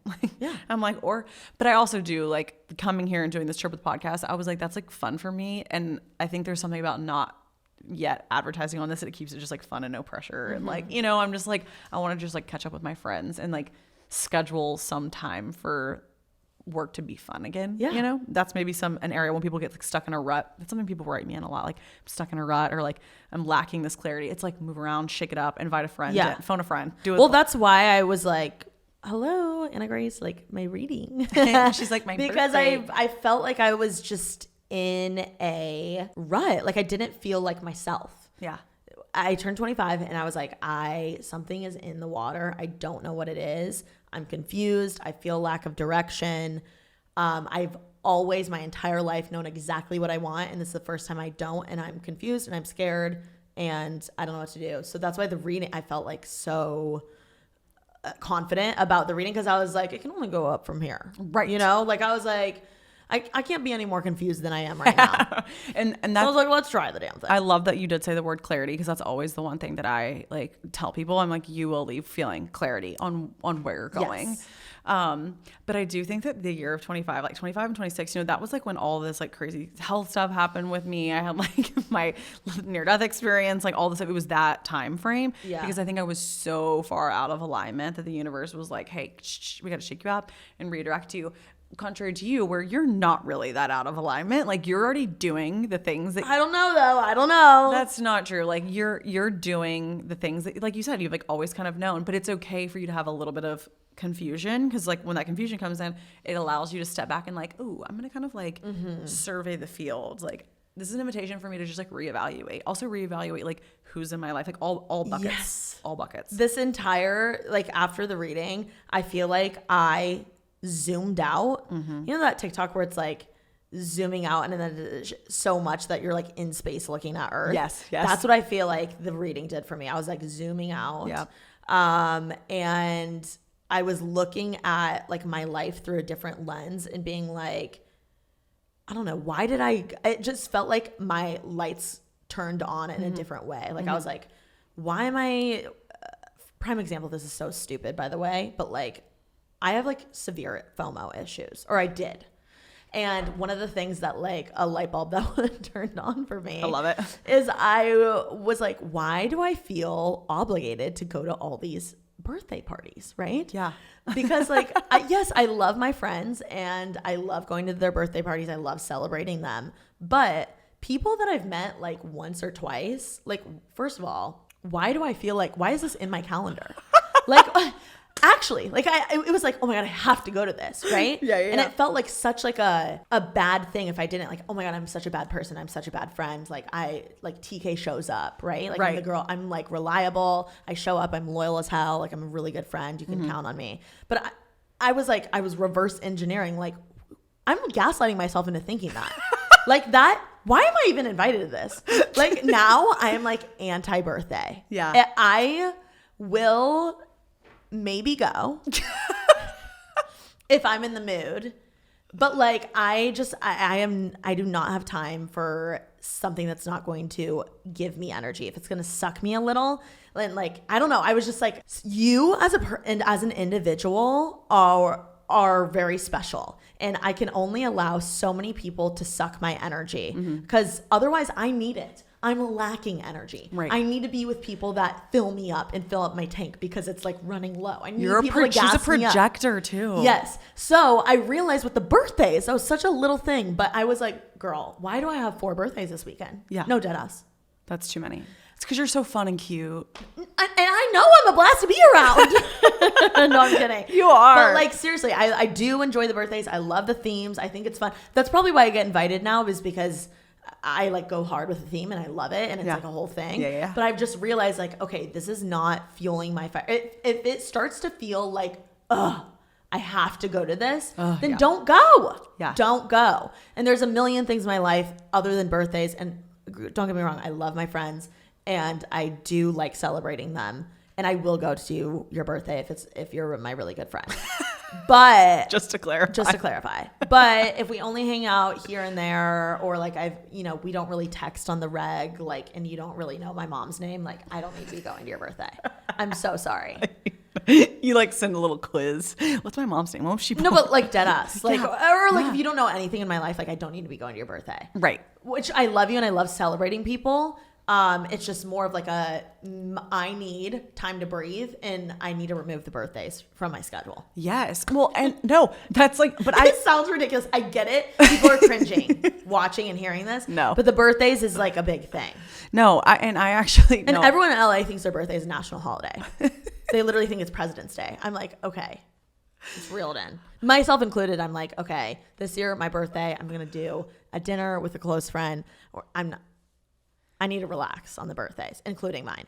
I'm like, but I also do like coming here and doing this trip with podcast. I was like, that's like fun for me. And I think there's something about not yet advertising on this that it keeps it just like fun and no pressure. And like, you know, I'm just like, I want to just like catch up with my friends and like schedule some time for work to be fun again. You know, that's maybe an area when people get like stuck in a rut. That's something people write me in a lot, like I'm stuck in a rut or like I'm lacking this clarity. It's like move around, shake it up, invite a friend, phone a friend, do it. Well, that's why I was like, hello, Anna Grace, like my reading. She's like my because birthday. I felt like I was just in a rut. Like I didn't feel like myself. Yeah. I turned 25 and I was like, something is in the water. I don't know what it is. I'm confused. I feel lack of direction. I've always my entire life known exactly what I want. And this is the first time I don't. And I'm confused and I'm scared and I don't know what to do. So that's why the reading, I felt like so confident about the reading because I was like, it can only go up from here. Right. You know, like I was like, I can't be any more confused than I am right now. and that's, so I was like, let's try the damn thing. I love that you did say the word clarity because that's always the one thing that I like tell people. I'm like, you will leave feeling clarity on where you're going. Yes. But I do think that the year of 25, like 25 and 26, you know, that was like when all this like crazy health stuff happened with me. I had like my near-death experience, like all this stuff. It was that time frame because I think I was so far out of alignment that the universe was like, hey, we got to shake you up and redirect you. Contrary to you, where you're not really that out of alignment, like you're already doing the things that I don't know though. I don't know. That's not true. Like you're doing the things that, like you said, you've like always kind of known. But it's okay for you to have a little bit of confusion because like when that confusion comes in, it allows you to step back and like, ooh, I'm gonna kind of like survey the field. Like this is an invitation for me to just like reevaluate. Also reevaluate like who's in my life, like all buckets. Yes. All buckets. This entire like after the reading, I feel like I zoomed out. You know that TikTok where it's like zooming out and then so much that you're like in space looking at Earth. Yes. That's what I feel like the reading did for me. I was like zooming out. And I was looking at like my life through a different lens and being like, I don't know, it just felt like my lights turned on in a different way. Like I was like, why am I, prime example, this is so stupid by the way, but like I have like severe FOMO issues, or I did. And one of the things that like a light bulb that turned on for me, I love it, is I was like, why do I feel obligated to go to all these birthday parties, right? Yeah. Because like, yes, I love my friends and I love going to their birthday parties. I love celebrating them. But people that I've met like once or twice, like, first of all, why do I feel like, why is this in my calendar? Like, actually, like it was like, oh my God, I have to go to this, right? And it felt like such like a bad thing if I didn't, like, oh my God, I'm such a bad person. I'm such a bad friend. Like TK shows up, right? Like I'm the girl, I'm like reliable. I show up, I'm loyal as hell. Like I'm a really good friend. You can count on me. But I was like, I was reverse engineering. Like I'm gaslighting myself into thinking that like that. Why am I even invited to this? Like now I am like anti-birthday. Yeah. I will maybe go if I'm in the mood, but like I do not have time for something that's not going to give me energy. If it's going to suck me a little, and like I don't know, I was just like, you as an individual are very special, and I can only allow so many people to suck my energy because otherwise I need it. I'm lacking energy. Right. I need to be with people that fill me up and fill up my tank because it's like running low. I need people to gas She's a me up. projector too. Yes. So I realized with the birthdays, that was such a little thing, but I was like, girl, why do I have 4 birthdays this weekend? Yeah. No, deadass. That's too many. It's because you're so fun and cute. And I know I'm a blast to be around. No, I'm kidding. You are. But like seriously, I do enjoy the birthdays. I love the themes. I think it's fun. That's probably why I get invited now, is because I like go hard with the theme and I love it and it's like a whole thing. Yeah. But I've just realized like, okay, this is not fueling my fire. If it starts to feel like, I have to go to this, then don't go. Yeah. Don't go. And there's a million things in my life other than birthdays. And don't get me wrong, I love my friends and I do like celebrating them. And I will go to your birthday if you're my really good friend. But just to clarify. But if we only hang out here and there, or like we don't really text on the reg, like, and you don't really know my mom's name, like I don't need to be going to your birthday. I'm so sorry. You like send a little quiz. What's my mom's name? What was she born? No, but like dead ass. Like, or like if you don't know anything in my life, like I don't need to be going to your birthday. Right. Which I love you and I love celebrating people. It's just more of like I need time to breathe and I need to remove the birthdays from my schedule. Yes. Well, and no, that's like, but It sounds ridiculous. I get it. People are cringing watching and hearing this. No. But the birthdays is like a big thing. No, I actually, and everyone in LA thinks their birthday is a national holiday. They literally think it's President's Day. I'm like, okay, it's reeled in. Myself included. I'm like, okay, this year, my birthday, I'm going to do a dinner with a close friend, or I need to relax on the birthdays, including mine.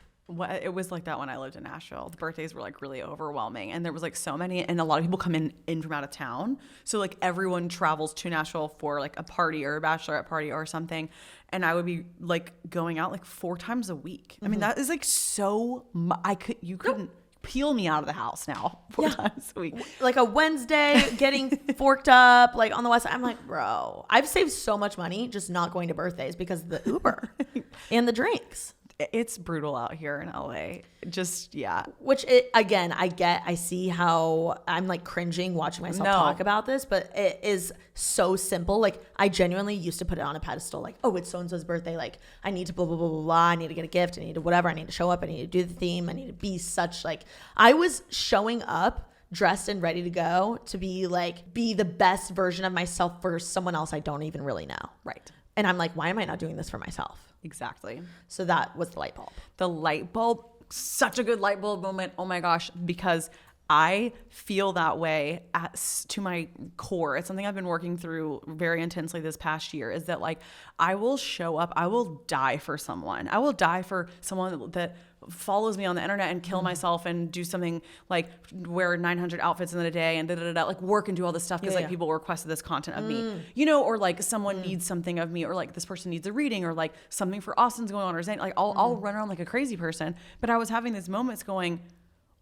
It was like that when I lived in Nashville. The birthdays were like really overwhelming and there was like so many, and a lot of people come in from out of town. So like everyone travels to Nashville for like a party or a bachelorette party or something. And I would be like going out like 4 times a week. Mm-hmm. I mean, that is like so you couldn't peel me out of the house now 4 times a week. Like a Wednesday getting forked up like on the west side. I'm like, bro, I've saved so much money just not going to birthdays because of the Uber and the drinks. It's brutal out here in LA. Just, Which, again, I see how I'm like cringing watching myself talk about this, but it is so simple. Like, I genuinely used to put it on a pedestal. Like, oh, it's so-and-so's birthday. Like, I need to blah, blah, blah, blah, blah. I need to get a gift. I need to whatever. I need to show up. I need to do the theme. I need to be such like, I was showing up dressed and ready to go to be the best version of myself for someone else I don't even really know. Right. And I'm like, why am I not doing this for myself? Exactly. So that was the light bulb. The light bulb, such a good light bulb moment. Oh my gosh, because I feel that way to my core. It's something I've been working through very intensely this past year, is that like I will show up, I will die for someone. I will die for someone that follows me on the internet and kill myself and do something like wear 900 outfits in a day and like work and do all this stuff because like people requested this content of me, or like someone needs something of me, or like this person needs a reading, or like something for Austin's going on, or something. Like I'll run around like a crazy person. But I was having these moments going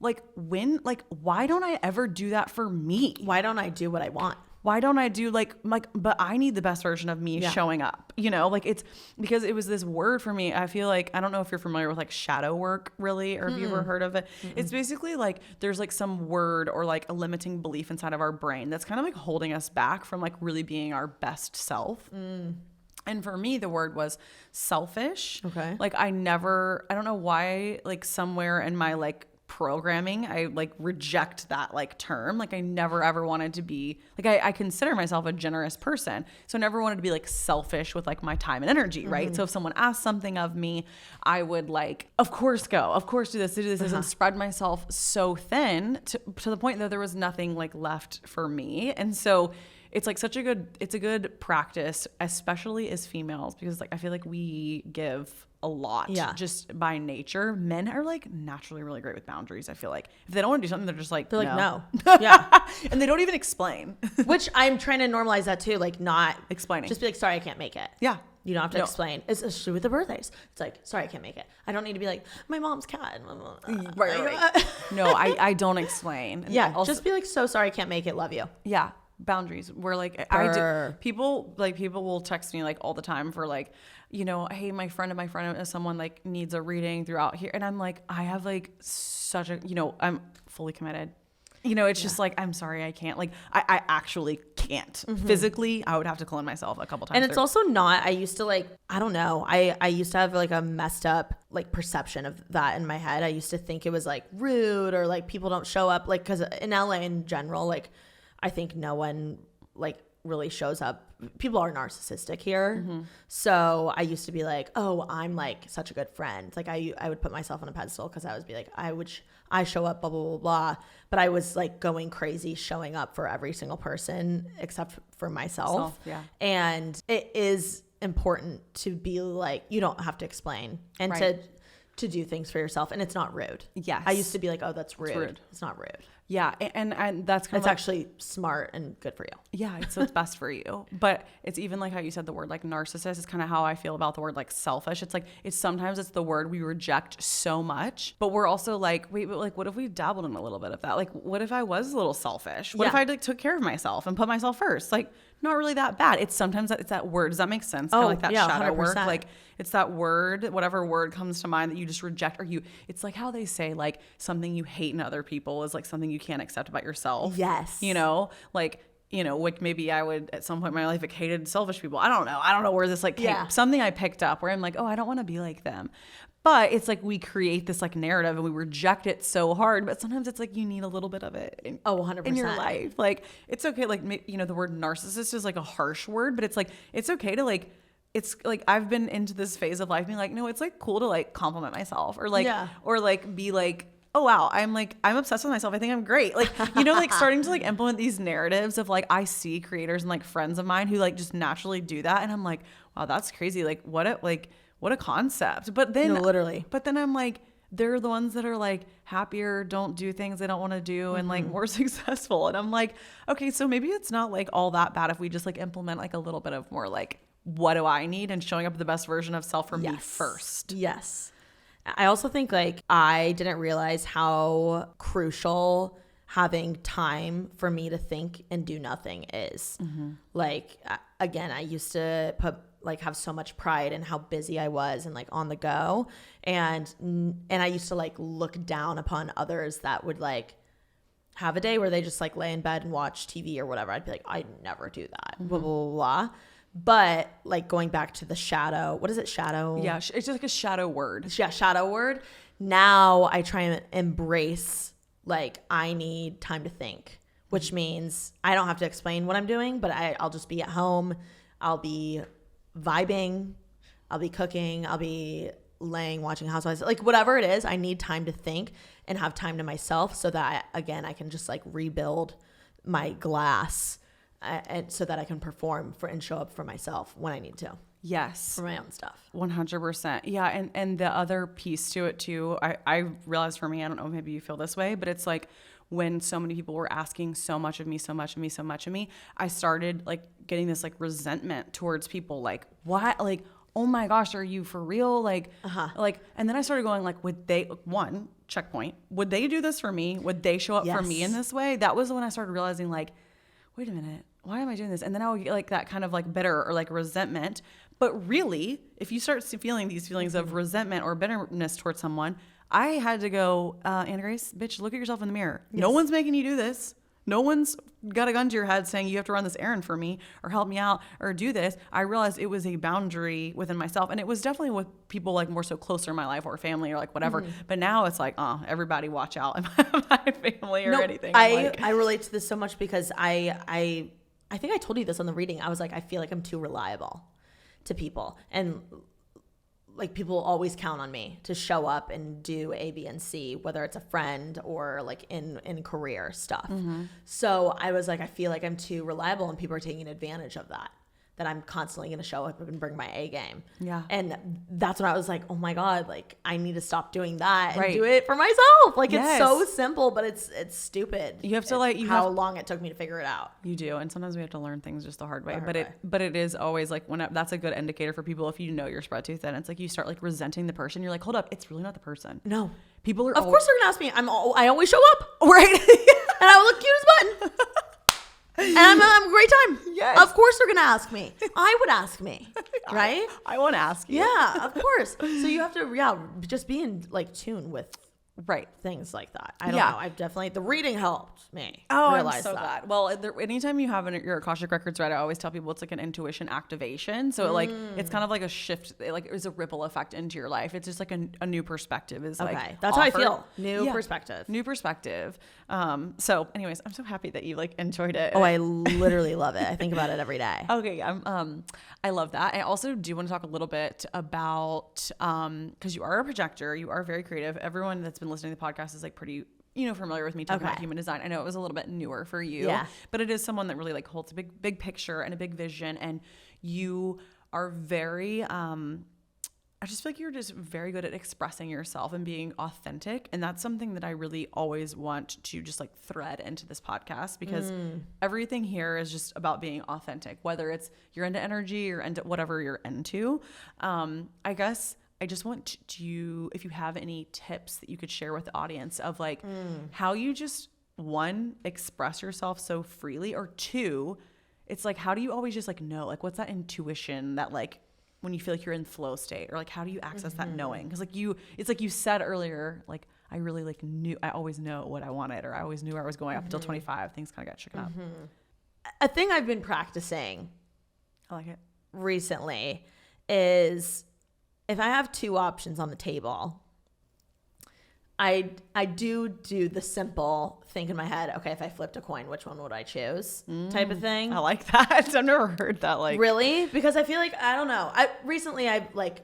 like, why don't I ever do that for me? Why don't I do what I want? Why don't I do but I need the best version of me showing up, like it's because it was this word for me. I feel like, I don't know if you're familiar with like shadow work really, or if you've ever heard of it. It's basically like, there's like some word or like a limiting belief inside of our brain that's kind of like holding us back from like really being our best self. And for me, the word was selfish. Okay. Like I don't know why, like somewhere in my like programming, I like reject that like term. Like I never ever wanted to be like, I consider myself a generous person, so I never wanted to be like selfish with like my time and energy, right? So if someone asked something of me, I would like of course do this and spread myself so thin to the point that there was nothing like left for me. And so it's like it's a good practice, especially as females, because like I feel like we give a lot just by nature. Men are like naturally really great with boundaries. I feel like if they don't want to do something, they're like no. Yeah. And they don't even explain. Which I'm trying to normalize that too, like not explaining. Just be like, sorry, I can't make it. Yeah. You don't have to explain. It's true with the birthdays. It's like, sorry, I can't make it. I don't need to be like, my mom's cat. Right. No, I don't explain. And also, just be like, so sorry, I can't make it. Love you. Yeah. Boundaries. We're like, people will text me like all the time for like, hey, my friend of someone like needs a reading throughout here. And I'm like, I have like such a, I'm fully committed. It's just like, I'm sorry, I can't. Like, I actually can't. Physically, I would have to clone myself a couple times. And it's also not, I used to like, I don't know. I used to have like a messed up like perception of that in my head. I used to think it was like rude, or like people don't show up. Like, because in LA in general, like, I think no one like really shows up. People are narcissistic here. So I used to be like, oh, I'm like such a good friend. Like I would put myself on a pedestal because I would be like, I show up, blah, blah, blah, blah. But I was like going crazy showing up for every single person except for myself. And it is important to be like, you don't have to explain and to do things for yourself, and it's not rude. Yes. I used to be like, oh, that's rude. It's not rude. Yeah. And that's kind of it's actually smart and good for you. Yeah. So it's best for you. But it's even like how you said the word like narcissist is kind of how I feel about the word like selfish. It's like, sometimes it's the word we reject so much, but we're also like, wait, but like, what if we dabbled in a little bit of that? Like, what if I was a little selfish? What if I like took care of myself and put myself first? Like, not really that bad. It's sometimes it's that word. Does that make sense? Kind of like that shadow 100%. Work. Like it's that word, whatever word comes to mind that you just reject, or it's like how they say like something you hate in other people is like something you can't accept about yourself. Yes. Like maybe I would at some point in my life like hated selfish people. I don't know where this like came, something I picked up where I'm like, oh, I don't want to be like them. But it's like we create this like narrative and we reject it so hard. But sometimes it's like you need a little bit of it 100% in your life. Like it's okay. Like, the word narcissist is like a harsh word, but it's like, it's okay to like, it's like I've been into this phase of life being like, no, it's like cool to like compliment myself or like, or like be like, oh wow, I'm obsessed with myself. I think I'm great. Like, like starting to like implement these narratives of like, I see creators and like friends of mine who like just naturally do that. And I'm like, wow, that's crazy. Like what a concept. But then literally, but then I'm like, they're the ones that are like happier, don't do things they don't want to do and like more successful. And I'm like, okay, so maybe it's not like all that bad if we just like implement like a little bit of more like, what do I need? And showing up the best version of self for me first. Yes. I also think like I didn't realize how crucial having time for me to think and do nothing is. Like, again, I used to have so much pride in how busy I was and like on the go. And I used to like look down upon others that would like have a day where they just like lay in bed and watch TV or whatever. I'd be like, I never do that, blah, blah, blah, blah. But like going back to the shadow, what is it? Shadow? Yeah. It's just like a shadow word. Yeah. Shadow word. Now I try and embrace like I need time to think, which means I don't have to explain what I'm doing, but I'll just be at home. I'll be vibing. I'll be cooking. I'll be laying, watching Housewives, like whatever it is. I need time to think and have time to myself so that again, I can just like rebuild my glass and so that I can perform and show up for myself when I need to. Yes. For my own stuff. 100%. Yeah. And the other piece to it too, I realized for me, I don't know, maybe you feel this way, but it's like when so many people were asking so much of me, I started like getting this like resentment towards people. Like, what? Like, oh my gosh, are you for real? Like, and then I started going like, would they, one, checkpoint, would they do this for me? Would they show up for me in this way? That was when I started realizing like, wait a minute, why am I doing this? And then I would get like that kind of like bitter or like resentment. But really, if you start feeling these feelings of resentment or bitterness towards someone, I had to go, Anna Grace, bitch, look at yourself in the mirror. Yes. No one's making you do this. No one's got a gun to your head saying you have to run this errand for me or help me out or do this. I realized it was a boundary within myself. And it was definitely with people like more so closer in my life or family or like whatever. But now it's like, everybody watch out in my family or anything. I relate to this so much because I think I told you this on the reading. I was like, I feel like I'm too reliable to people. And like people always count on me to show up and do A, B, and C, whether it's a friend or like in career stuff. So I was like, I feel like I'm too reliable and people are taking advantage of that I'm constantly going to show up and bring my A game. Yeah. And that's when I was like, oh my God, like I need to stop doing that and do it for myself. Like it's so simple, but it's stupid. You have to like, how long it took me to figure it out. You do. And sometimes we have to learn things just the hard way, but it is always like that's a good indicator for people. If you know you're spread tooth, then it's like you start like resenting the person. You're like, hold up. It's really not the person. No. People are. Of course they're going to ask me. I always show up. Right. And I will look cute as button. And I'm a great time. Yes. Of course they're going to ask me. I would ask me. Right? I want to ask you. Yeah, of course. So you have to, just be in like tune with things like that. I don't know. I've definitely, the reading helped me realize I'm so glad. Well, anytime you have your Akashic Records read, I always tell people it's like an intuition activation. So like, it's kind of like a shift, like it was a ripple effect into your life. It's just like a new perspective is like, that's offered. How I feel. New perspective. So anyways, I'm so happy that you like enjoyed it. Oh, I literally love it. I think about it every day. Okay. I love that. I also do want to talk a little bit about, cause you are a projector, you are very creative. Everyone that's been listening to the podcast is like pretty, familiar with me talking about human design. I know it was a little bit newer for you, but it is someone that really like holds a big picture and a big vision. And you are very, I just feel like you're just very good at expressing yourself and being authentic. And that's something that I really always want to just like thread into this podcast, because everything here is just about being authentic, whether it's you're into energy or into whatever you're into. I guess I just want to, if you have any tips that you could share with the audience of like how you just, one, express yourself so freely, or two, it's like, how do you always just like know, like what's that intuition that like, when you feel like you're in flow state, or like how do you access that knowing? Because like it's like you said earlier, like I really like knew, I always know what I wanted, or I always knew where I was going up until 25. Things kind of got shaken up. A thing I've been practicing, I like it, recently is if I have two options on the table, I do the simple think in my head, okay, if I flipped a coin, which one would I choose? Type of thing. I like that. I've never heard that. Like, really? Because I feel like, I don't know. Recently like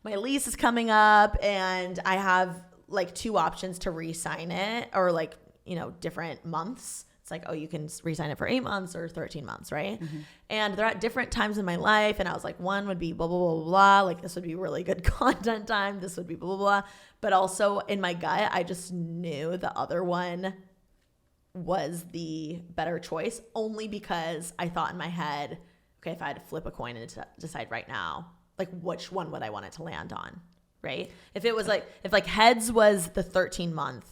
my lease is coming up and I have like two options to re-sign it, or like, you know, different months. It's like, oh, you can re-sign it for 8 months or 13 months, right? And they're at different times in my life. And I was like, one would be blah, blah, blah, blah, blah. Like, this would be really good content time. This would be blah, blah, blah. But also in my gut, I just knew the other one was the better choice, only because I thought in my head, okay, if I had to flip a coin and decide right now, like which one would I want it to land on, right? If it was like, if like heads was the 13 month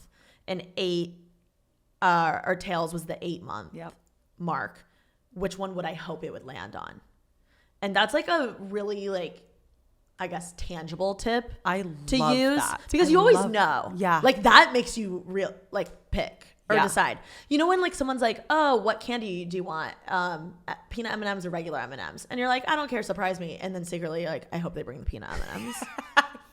and or tails was the 8 month mark, which one would I hope it would land on? And that's like a really like, I guess, tangible tip to use that. Because you always know. Yeah. Like that makes you real, like pick or decide. You know, when like someone's like, oh, what candy do you want? Peanut M&Ms or regular M&Ms? And you're like, I don't care, surprise me. And then secretly you're like, I hope they bring the peanut M&Ms.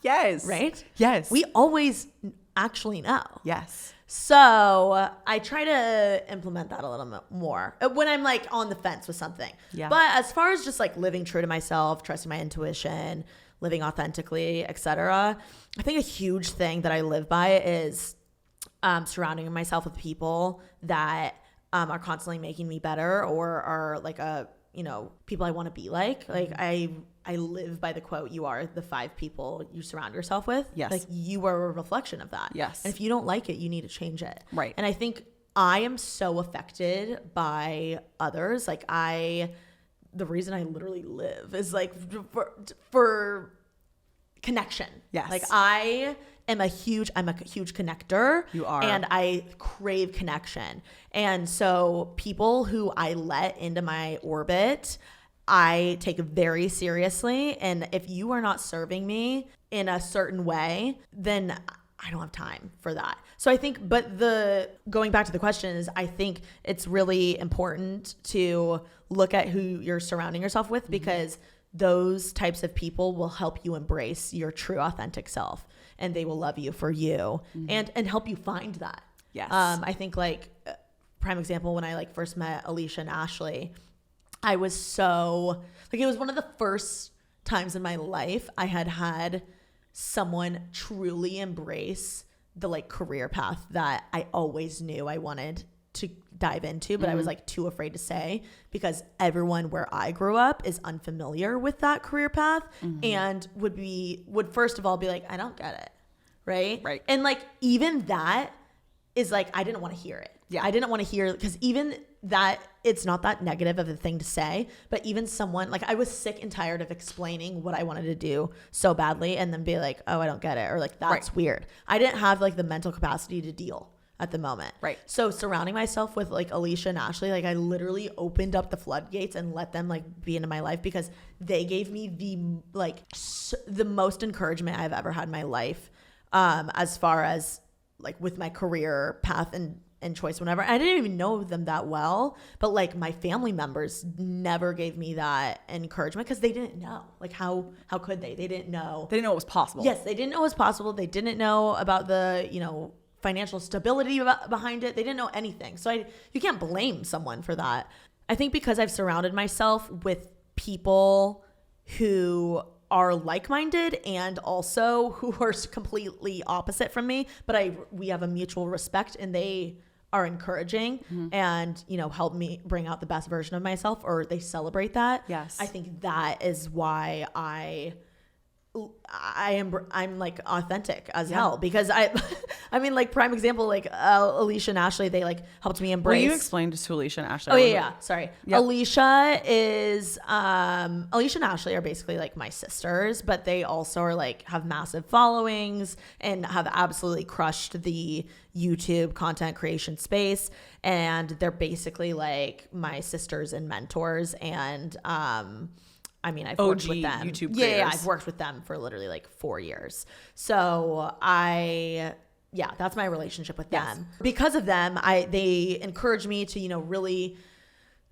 Yes. Right? Yes. We always actually know. Yes. So I try to implement that a little bit more when I'm like on the fence with something. Yeah. But as far as just like living true to myself, trusting my intuition, living authentically, etc., I think a huge thing that I live by is surrounding myself with people that are constantly making me better, or are like people I want to be like. Like I live by the quote, you are the 5 people you surround yourself with. Yes. Like you are a reflection of that. Yes. And if you don't like it, you need to change it. Right. And I think I am so affected by others. Like the reason I literally live is like for connection. Yes. Like I'm a huge connector. You are. And I crave connection. And so people who I let into my orbit, I take very seriously. And if you are not serving me in a certain way, then I don't have time for that. So I think, but going back to the question is, I think it's really important to look at who you're surrounding yourself with, because those types of people will help you embrace your true authentic self, and they will love you for you and help you find that. Yes. I think like prime example, when I like first met Alicia and Ashley, I was so like, it was one of the first times in my life I had someone truly embrace the like career path that I always knew I wanted to dive into, but I was like too afraid to say, because everyone where I grew up is unfamiliar with that career path and would first of all be like, I don't get it. Right. And like, even that is like, I didn't want to hear it. Yeah. I didn't want to hear, because even that, it's not that negative of a thing to say, but even someone like, I was sick and tired of explaining what I wanted to do so badly and then be like, oh, I don't get it. Or like, that's weird. I didn't have like the mental capacity to deal at the moment. Right. So surrounding myself with like Alicia and Ashley, like I literally opened up the floodgates and let them like be into my life, because they gave me the most encouragement I've ever had in my life. As far as like with my career path and choice, whenever I didn't even know them that well, but like my family members never gave me that encouragement, because they didn't know, like how could they didn't know it was possible. Yes, they didn't know it was possible. They didn't know about the financial stability behind it. They didn't know anything. So you can't blame someone for that. I think because I've surrounded myself with people who are like-minded and also who are completely opposite from me, but we have a mutual respect, and they are encouraging and, you know, help me bring out the best version of myself, or they celebrate that. Yes. I think that is why I'm like authentic as hell, because I mean, like, prime example, like Alicia and Ashley, they like helped me embrace. Will you explain just to Alicia and Ashley? Oh yeah. Sorry. Yep. Alicia and Ashley are basically like my sisters, but they also are like have massive followings and have absolutely crushed the YouTube content creation space. And they're basically like my sisters and mentors. And, I mean, I've worked with them. YouTube creators. Yeah, I've worked with them for literally like 4 years. So that's my relationship with them. Because of them, they encourage me to, you know, really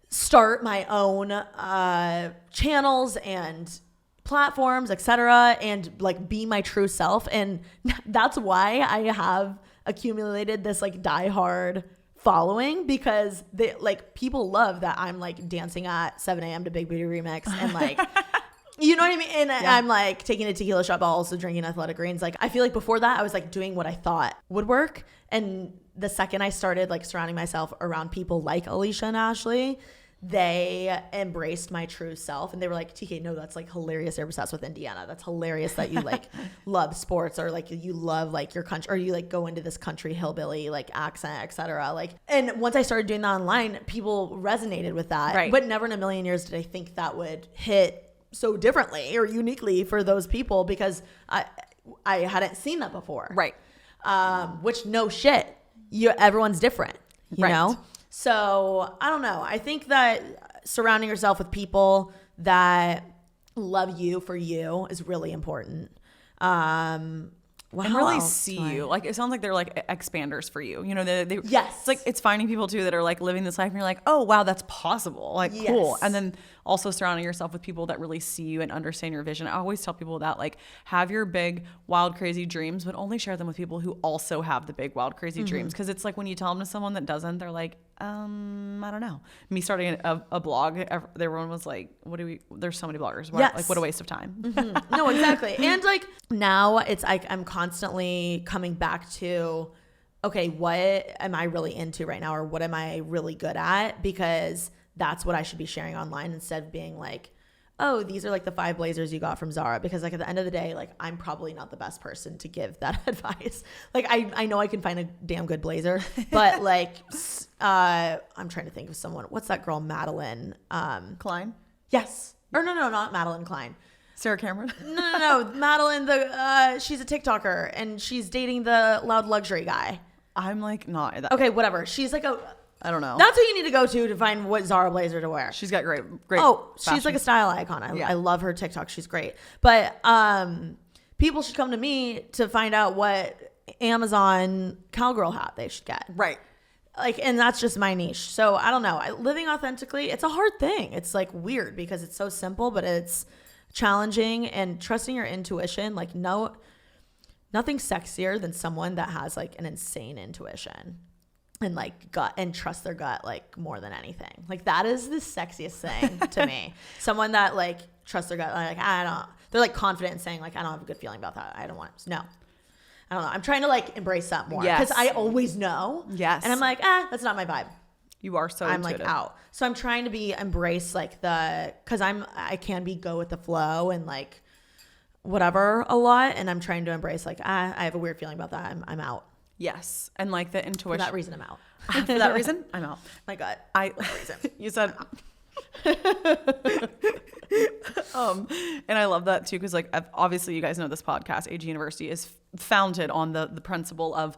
start my own channels and platforms, etc., and like be my true self. And that's why I have accumulated this like diehard following, because they like people love that I'm like dancing at 7 a.m. to Big Booty Remix and like you know what I mean? And I'm like taking a tequila shot, but also drinking Athletic Greens. Like I feel like before that I was like doing what I thought would work, and the second I started like surrounding myself around people like Alicia and Ashley, they embraced my true self, and they were like, TK, no, that's like hilarious. You're obsessed with Indiana. That's hilarious that you like love sports, or like you love like your country, or you like go into this country hillbilly like accent, etc. Like, and once I started doing that online, people resonated with that. Right. But never in a million years did I think that would hit so differently or uniquely for those people, because I hadn't seen that before. Right. Which no shit. Everyone's different, you know? So I don't know. I think that surrounding yourself with people that love you for you is really important. And really see you. Like, it sounds like they're like expanders for you. You know, they yes. It's like, it's finding people too that are like living this life and you're like, oh wow, that's possible. Like, cool. And then also surrounding yourself with people that really see you and understand your vision. I always tell people that, like, have your big, wild, crazy dreams, but only share them with people who also have the big, wild, crazy dreams. Because it's like when you tell them to someone that doesn't, they're like, I don't know. Me starting a blog, everyone was like, there's so many bloggers. Like, what a waste of time. No, exactly. And like now it's like I'm constantly coming back to, okay, what am I really into right now? Or what am I really good at? Because that's what I should be sharing online, instead of being like, oh, these are like the 5 blazers you got from Zara. Because like at the end of the day, like I'm probably not the best person to give that advice. Like I know I can find a damn good blazer, but like I'm trying to think of someone. What's that girl, Madeline? Klein? Yes. Or no, not Madeline Klein. Sarah Cameron? No. Madeline, she's a TikToker and she's dating the Loud Luxury guy. I'm like not that. Okay, whatever. She's like I don't know. That's who you need to go to find what Zara blazer to wear. She's got great. Oh, fashion. She's like a style icon. I love her TikTok. She's great. But people should come to me to find out what Amazon cowgirl hat they should get. Right. Like, and that's just my niche. So I don't know. Living authentically, it's a hard thing. It's like weird because it's so simple, but it's challenging. And trusting your intuition, like nothing sexier than someone that has like an insane intuition. And like gut and trust their gut like more than anything. Like that is the sexiest thing to me. Someone that like trusts their gut. Like they're like confident in saying like, I don't have a good feeling about that. I don't want to. No. I don't know. I'm trying to like embrace that more because I always know. Yes. And I'm like, that's not my vibe. You are so I'm intuitive. like out. So I'm trying to embrace like because I can be go with the flow and like whatever a lot. And I'm trying to embrace like, I have a weird feeling about that. I'm out. Yes. And like the intuition. For that reason, I'm out. For that reason, I'm out. My gut. You said. And I love that too, because like obviously you guys know this podcast, AG University, is founded on the principle of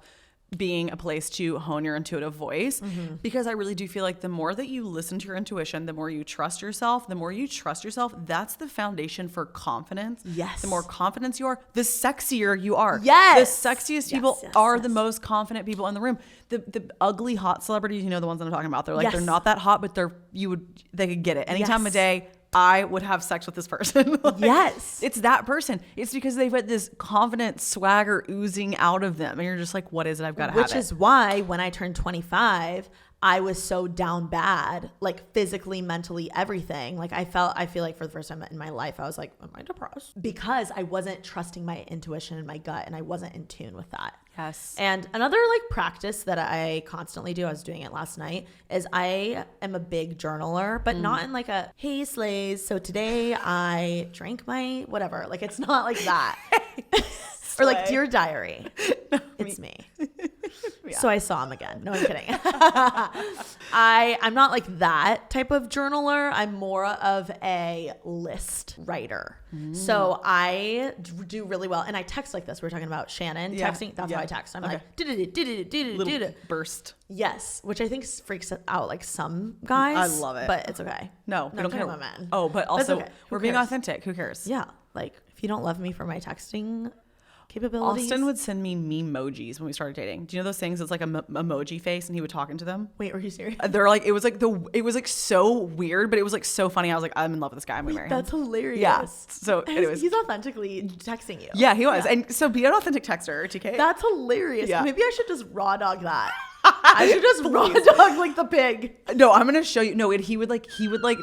being a place to hone your intuitive voice, because I really do feel like the more that you listen to your intuition, the more you trust yourself, that's the foundation for confidence. Yes. The more confidence you are, the sexier you are. Yes. The sexiest people are the most confident people in the room. The ugly hot celebrities, you know, the ones that I'm talking about, they're like, they're not that hot, but they could get it any time of day. I would have sex with this person. Like, yes. It's that person. It's because they've got this confident swagger oozing out of them. And you're just like, what is it? I've got to have it. Which is why when I turned 25, I was so down bad, like physically, mentally, everything. Like I feel like for the first time in my life, I was like, am I depressed? Because I wasn't trusting my intuition and my gut, and I wasn't in tune with that. Yes. And another like practice that I constantly do, I was doing it last night, is I am a big journaler, but not in like a, hey slays, so today I drank my whatever. Like it's not like that. Or like Dear Diary. No, it's me. Yeah. So I saw him again. No, I'm kidding. I'm not like that type of journaler. I'm more of a list writer. So I do really well. And I text like this. We were talking about Shannon texting. That's how I text. I'm like, little burst. Yes. Which I think freaks out like some guys. I love it. But it's okay. No, we don't care about men. Oh, but also okay. we're being authentic. Who cares? Yeah. Like if you don't love me for my texting capabilities. Austin would send me memojis when we started dating. Do you know those things? It's like a emoji face, and he would talk into them. Wait, are you serious? They're like, it was like so weird, but it was like so funny. I was like, I'm in love with this guy. I'm gonna marry him. That's hilarious. Yeah. So anyways, he's authentically texting you. Yeah, he was. Yeah. And so be an authentic texter, TK. That's hilarious. Yeah. Maybe I should just raw dog that. I should just raw dog like the pig. No, I'm gonna show you. No, he would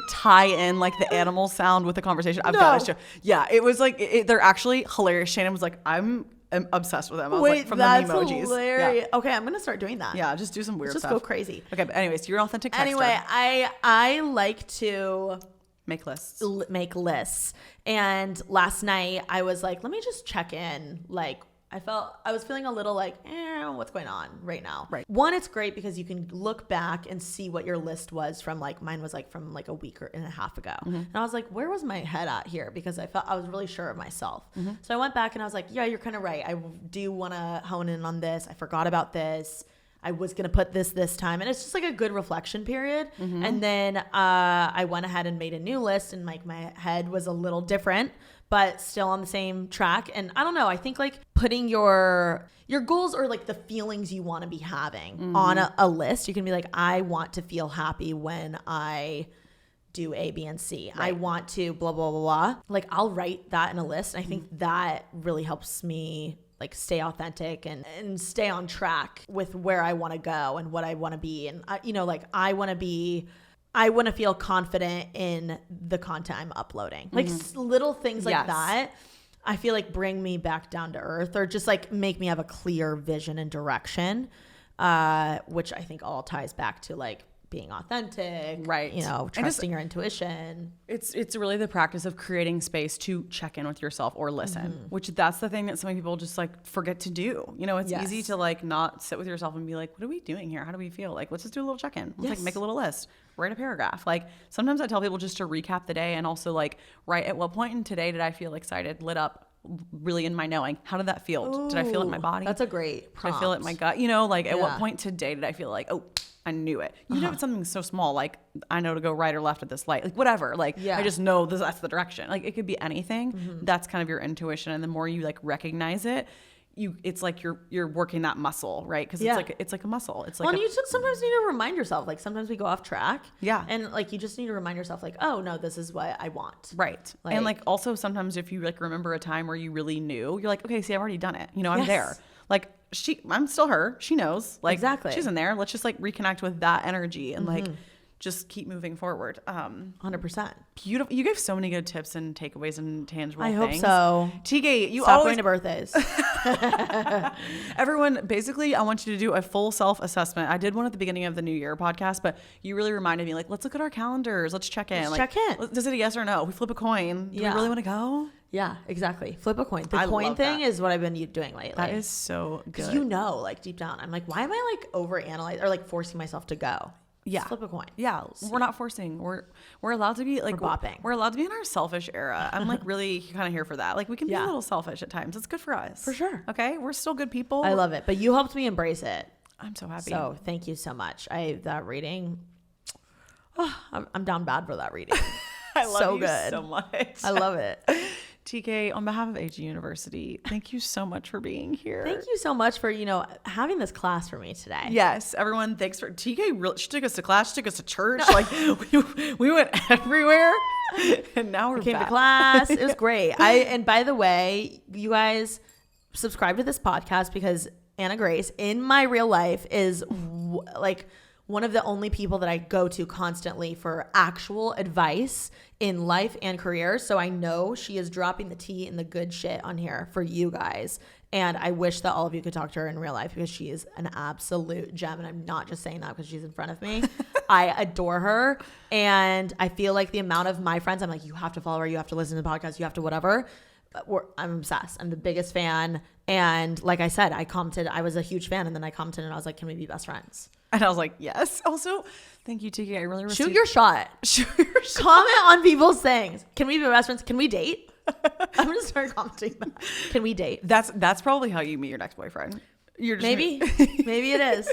tie in like the animal sound with the conversation. I've got to show. Yeah, it was like they're actually hilarious. Shannon was like, I'm obsessed with them. I was like, from that's the emojis. Hilarious. Yeah. Okay, I'm gonna start doing that. Yeah, just do some weird stuff. Just go crazy. Okay, but anyways, you're an authentic texter. Anyway, I like to make lists. And last night I was like, let me just check in. Like I was feeling a little like, what's going on right now? Right. One, it's great because you can look back and see what your list was from like, mine was like from like a week and a half ago. And I was like, where was my head at here? Because I felt I was really sure of myself. So I went back and I was like, yeah, you're kind of right. I do want to hone in on this. I forgot about this. I was going to put this time. And it's just like a good reflection period. And then I went ahead and made a new list, and like my head was a little different, but still on the same track. And I don't know, I think like putting your goals or like the feelings you want to be having on a list, you can be like, I want to feel happy when I do A, B, and C. Right. I want to blah, blah, blah, blah. Like I'll write that in a list. And I think that really helps me like stay authentic and stay on track with where I want to go and what I want to be. And like I want to feel confident in the content I'm uploading. Like little things like that, I feel like bring me back down to earth, or just like make me have a clear vision and direction, which I think all ties back to like being authentic, right? Trusting your intuition. It's really the practice of creating space to check in with yourself or listen, which that's the thing that so many people just like forget to do. It's easy to like not sit with yourself and be like, what are we doing here? How do we feel? Like, let's just do a little check-in. Let's like make a little list, write a paragraph. Like sometimes I tell people just to recap the day and also like write at what point in today did I feel excited, lit up, really in my knowing. How did that feel? Ooh, did I feel it in my body? That's a great prompt. Did I feel it in my gut? Like at what point today did I feel like, oh, I knew it. Even if it's something so small, like I know to go right or left at this light, like whatever. Like I just know that's the direction. Like it could be anything. That's kind of your intuition, and the more you like recognize it, it's like you're working that muscle, right? Because it's like a muscle. It's like and you just sometimes need to remind yourself. Like sometimes we go off track. Yeah, and like you just need to remind yourself, like, oh no, this is what I want. Right. And like also sometimes if you like remember a time where you really knew, you're like, okay, see, I've already done it. I'm there. Like I'm still her. She knows. Like exactly. She's in there. Let's just like reconnect with that energy and like just keep moving forward. 100%. Beautiful. You gave so many good tips and takeaways and tangible things. I hope so. TK, you Stop always going to birthdays. Everyone, basically, I want you to do a full self-assessment. I did one at the beginning of the New Year podcast, but you really reminded me, like, let's look at our calendars. Let's check in. Check in. Is it a yes or no? We flip a coin. Do we really want to go? Yeah, exactly. Flip a coin. The coin thing is what I've been doing lately. That is so good. Because like deep down, I'm like, why am I like overanalyzing or like forcing myself to go? Yeah. Just flip a coin. Yeah. We're not forcing. We're allowed to be like bopping. We're allowed to be in our selfish era. I'm like really kind of here for that. Like we can be a little selfish at times. It's good for us. For sure. Okay. We're still good people. I love it. But you helped me embrace it. I'm so happy. So thank you so much. That reading. Oh, I'm down bad for that reading. I love you so much. I love it. TK, on behalf of AG University, thank you so much for being here. Thank you so much for, having this class for me today. Yes, everyone, thanks for TK. She took us to class, she took us to church. Like we went everywhere, and now we came to class. It was great. And by the way, you guys subscribe to this podcast because Anna Grace in my real life is like one of the only people that I go to constantly for actual advice in life and career. So I know she is dropping the tea and the good shit on here for you guys. And I wish that all of you could talk to her in real life because she is an absolute gem. And I'm not just saying that because she's in front of me. I adore her. And I feel like the amount of my friends, I'm like, you have to follow her. You have to listen to the podcast. You have to whatever. I'm obsessed. I'm the biggest fan. And like I said, I commented, I was a huge fan. And then I commented and I was like, can we be best friends? And I was like, yes. Also, thank you, Tiki. I really Shoot your shot. Shoot your shot. Comment on people's things. Can we be best friends? Can we date? I'm going to start commenting that. Can we date? That's probably how you meet your next boyfriend. You're just maybe it is.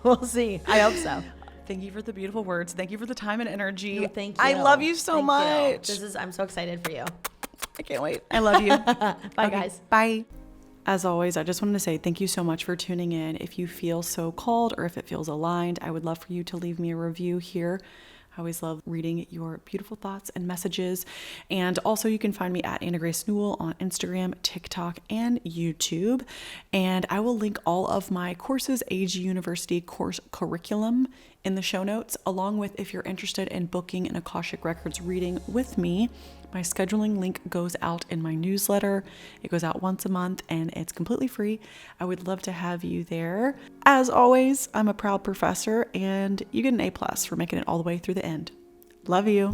We'll see. I hope so. Thank you for the beautiful words. Thank you for the time and energy. Thank you. I love you so much. I'm so excited for you. I can't wait. I love you. Bye, guys. Bye. As always, I just wanted to say thank you so much for tuning in. If you feel so called or if it feels aligned, I would love for you to leave me a review here. I always love reading your beautiful thoughts and messages. And also you can find me at Anna Grace Newell on Instagram, TikTok, and YouTube. And I will link all of my courses, AG University course curriculum in the show notes, along with if you're interested in booking an Akashic Records reading with me. My scheduling link goes out in my newsletter. It goes out once a month and it's completely free. I would love to have you there. As always, I'm a proud professor and you get an A+ for making it all the way through the end. Love you.